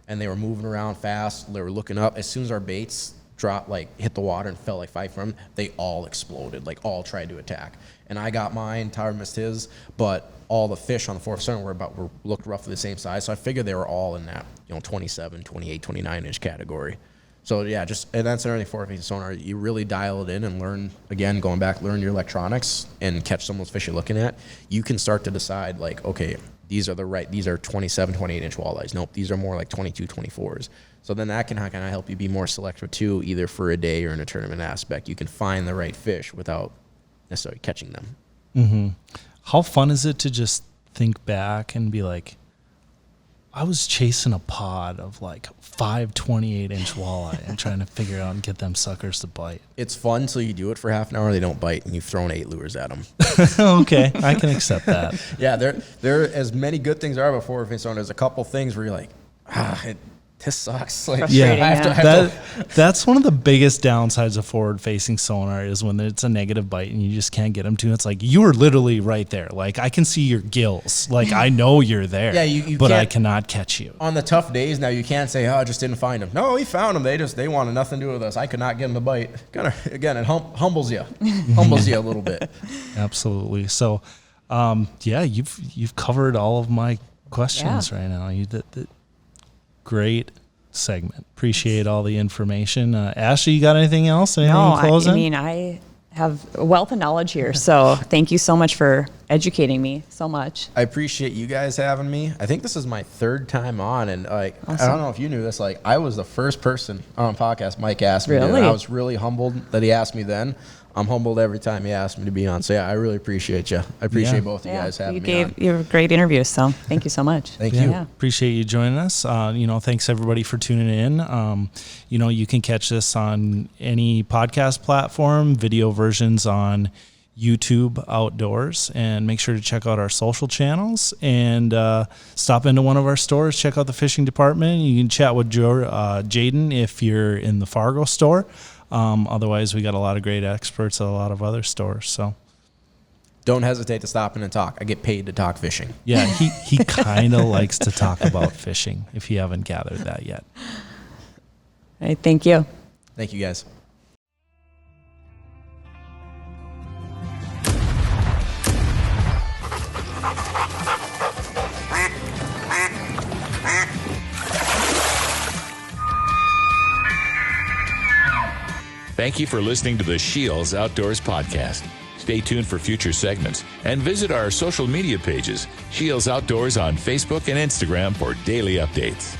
And they were moving around fast, they were looking up. As soon as our baits dropped, like hit the water and fell like 5 from them, they all exploded, like all tried to attack. And I got mine, Tyler missed his, but all the fish on the fourth center were looked roughly the same size. So I figured they were all in that, 27, 28, 29 inch category. So yeah, and that's another thing for facing sonar. You really dial it in and learn, again, going back, learn your electronics and catch some of those fish you're looking at. You can start to decide like, okay, these are 27, 28 inch walleyes. Nope, these are more like 22, 24s. So then that can kind of help you be more selective too, either for a day or in a tournament aspect. You can find the right fish without necessarily catching them. Mm-hmm. How fun is it to just think back and be like, I was chasing a pod of like 5 28-inch walleye and trying to figure out and get them suckers to bite. It's fun till you do it for half an hour, they don't bite, and you've thrown 8 lures at them. Okay, I can accept that. Yeah, there as many good things are before facing sonar. There's a couple things where you're like, this sucks. Like, yeah, that's one of the biggest downsides of forward-facing sonar is when it's a negative bite and you just can't get them to. It's like you were literally right there. Like I can see your gills. Like I know you're there. Yeah, you but I cannot catch you. On the tough days now, you can't say, "Oh, I just didn't find them." No, we found them. They wanted nothing to do with us. I could not get them to bite. Kind of again, it humbles you, humbles you a little bit. Absolutely. So, yeah, you've covered all of my questions right now. You did. Great segment. Appreciate all the information. Ashley, you got anything else? Anything closing? I mean, I have a wealth of knowledge here. So thank you so much for educating me so much. I appreciate you guys having me. I think this is my 3rd time on, and like awesome. I don't know if you knew this. Like I was the first person on a podcast Mike asked me really? to. I was really humbled that he asked me then. I'm humbled every time he asked me to be on. So yeah, I really appreciate you. I appreciate both of you guys having me on. You were a great interview, so thank you so much. Thank you. Yeah. Appreciate you joining us. Thanks everybody for tuning in. You can catch this on any podcast platform, video versions on YouTube Outdoors, and make sure to check out our social channels and stop into one of our stores. Check out the fishing department. You can chat with Jadyn if you're in the Fargo store. Otherwise, we got a lot of great experts at a lot of other stores. So don't hesitate to stop in and talk. I get paid to talk fishing. Yeah, he kind of likes to talk about fishing, if you haven't gathered that yet. All right, thank you. Thank you, guys. Thank you for listening to the SCHEELS Outdoors podcast. Stay tuned for future segments and visit our social media pages, SCHEELS Outdoors on Facebook and Instagram for daily updates.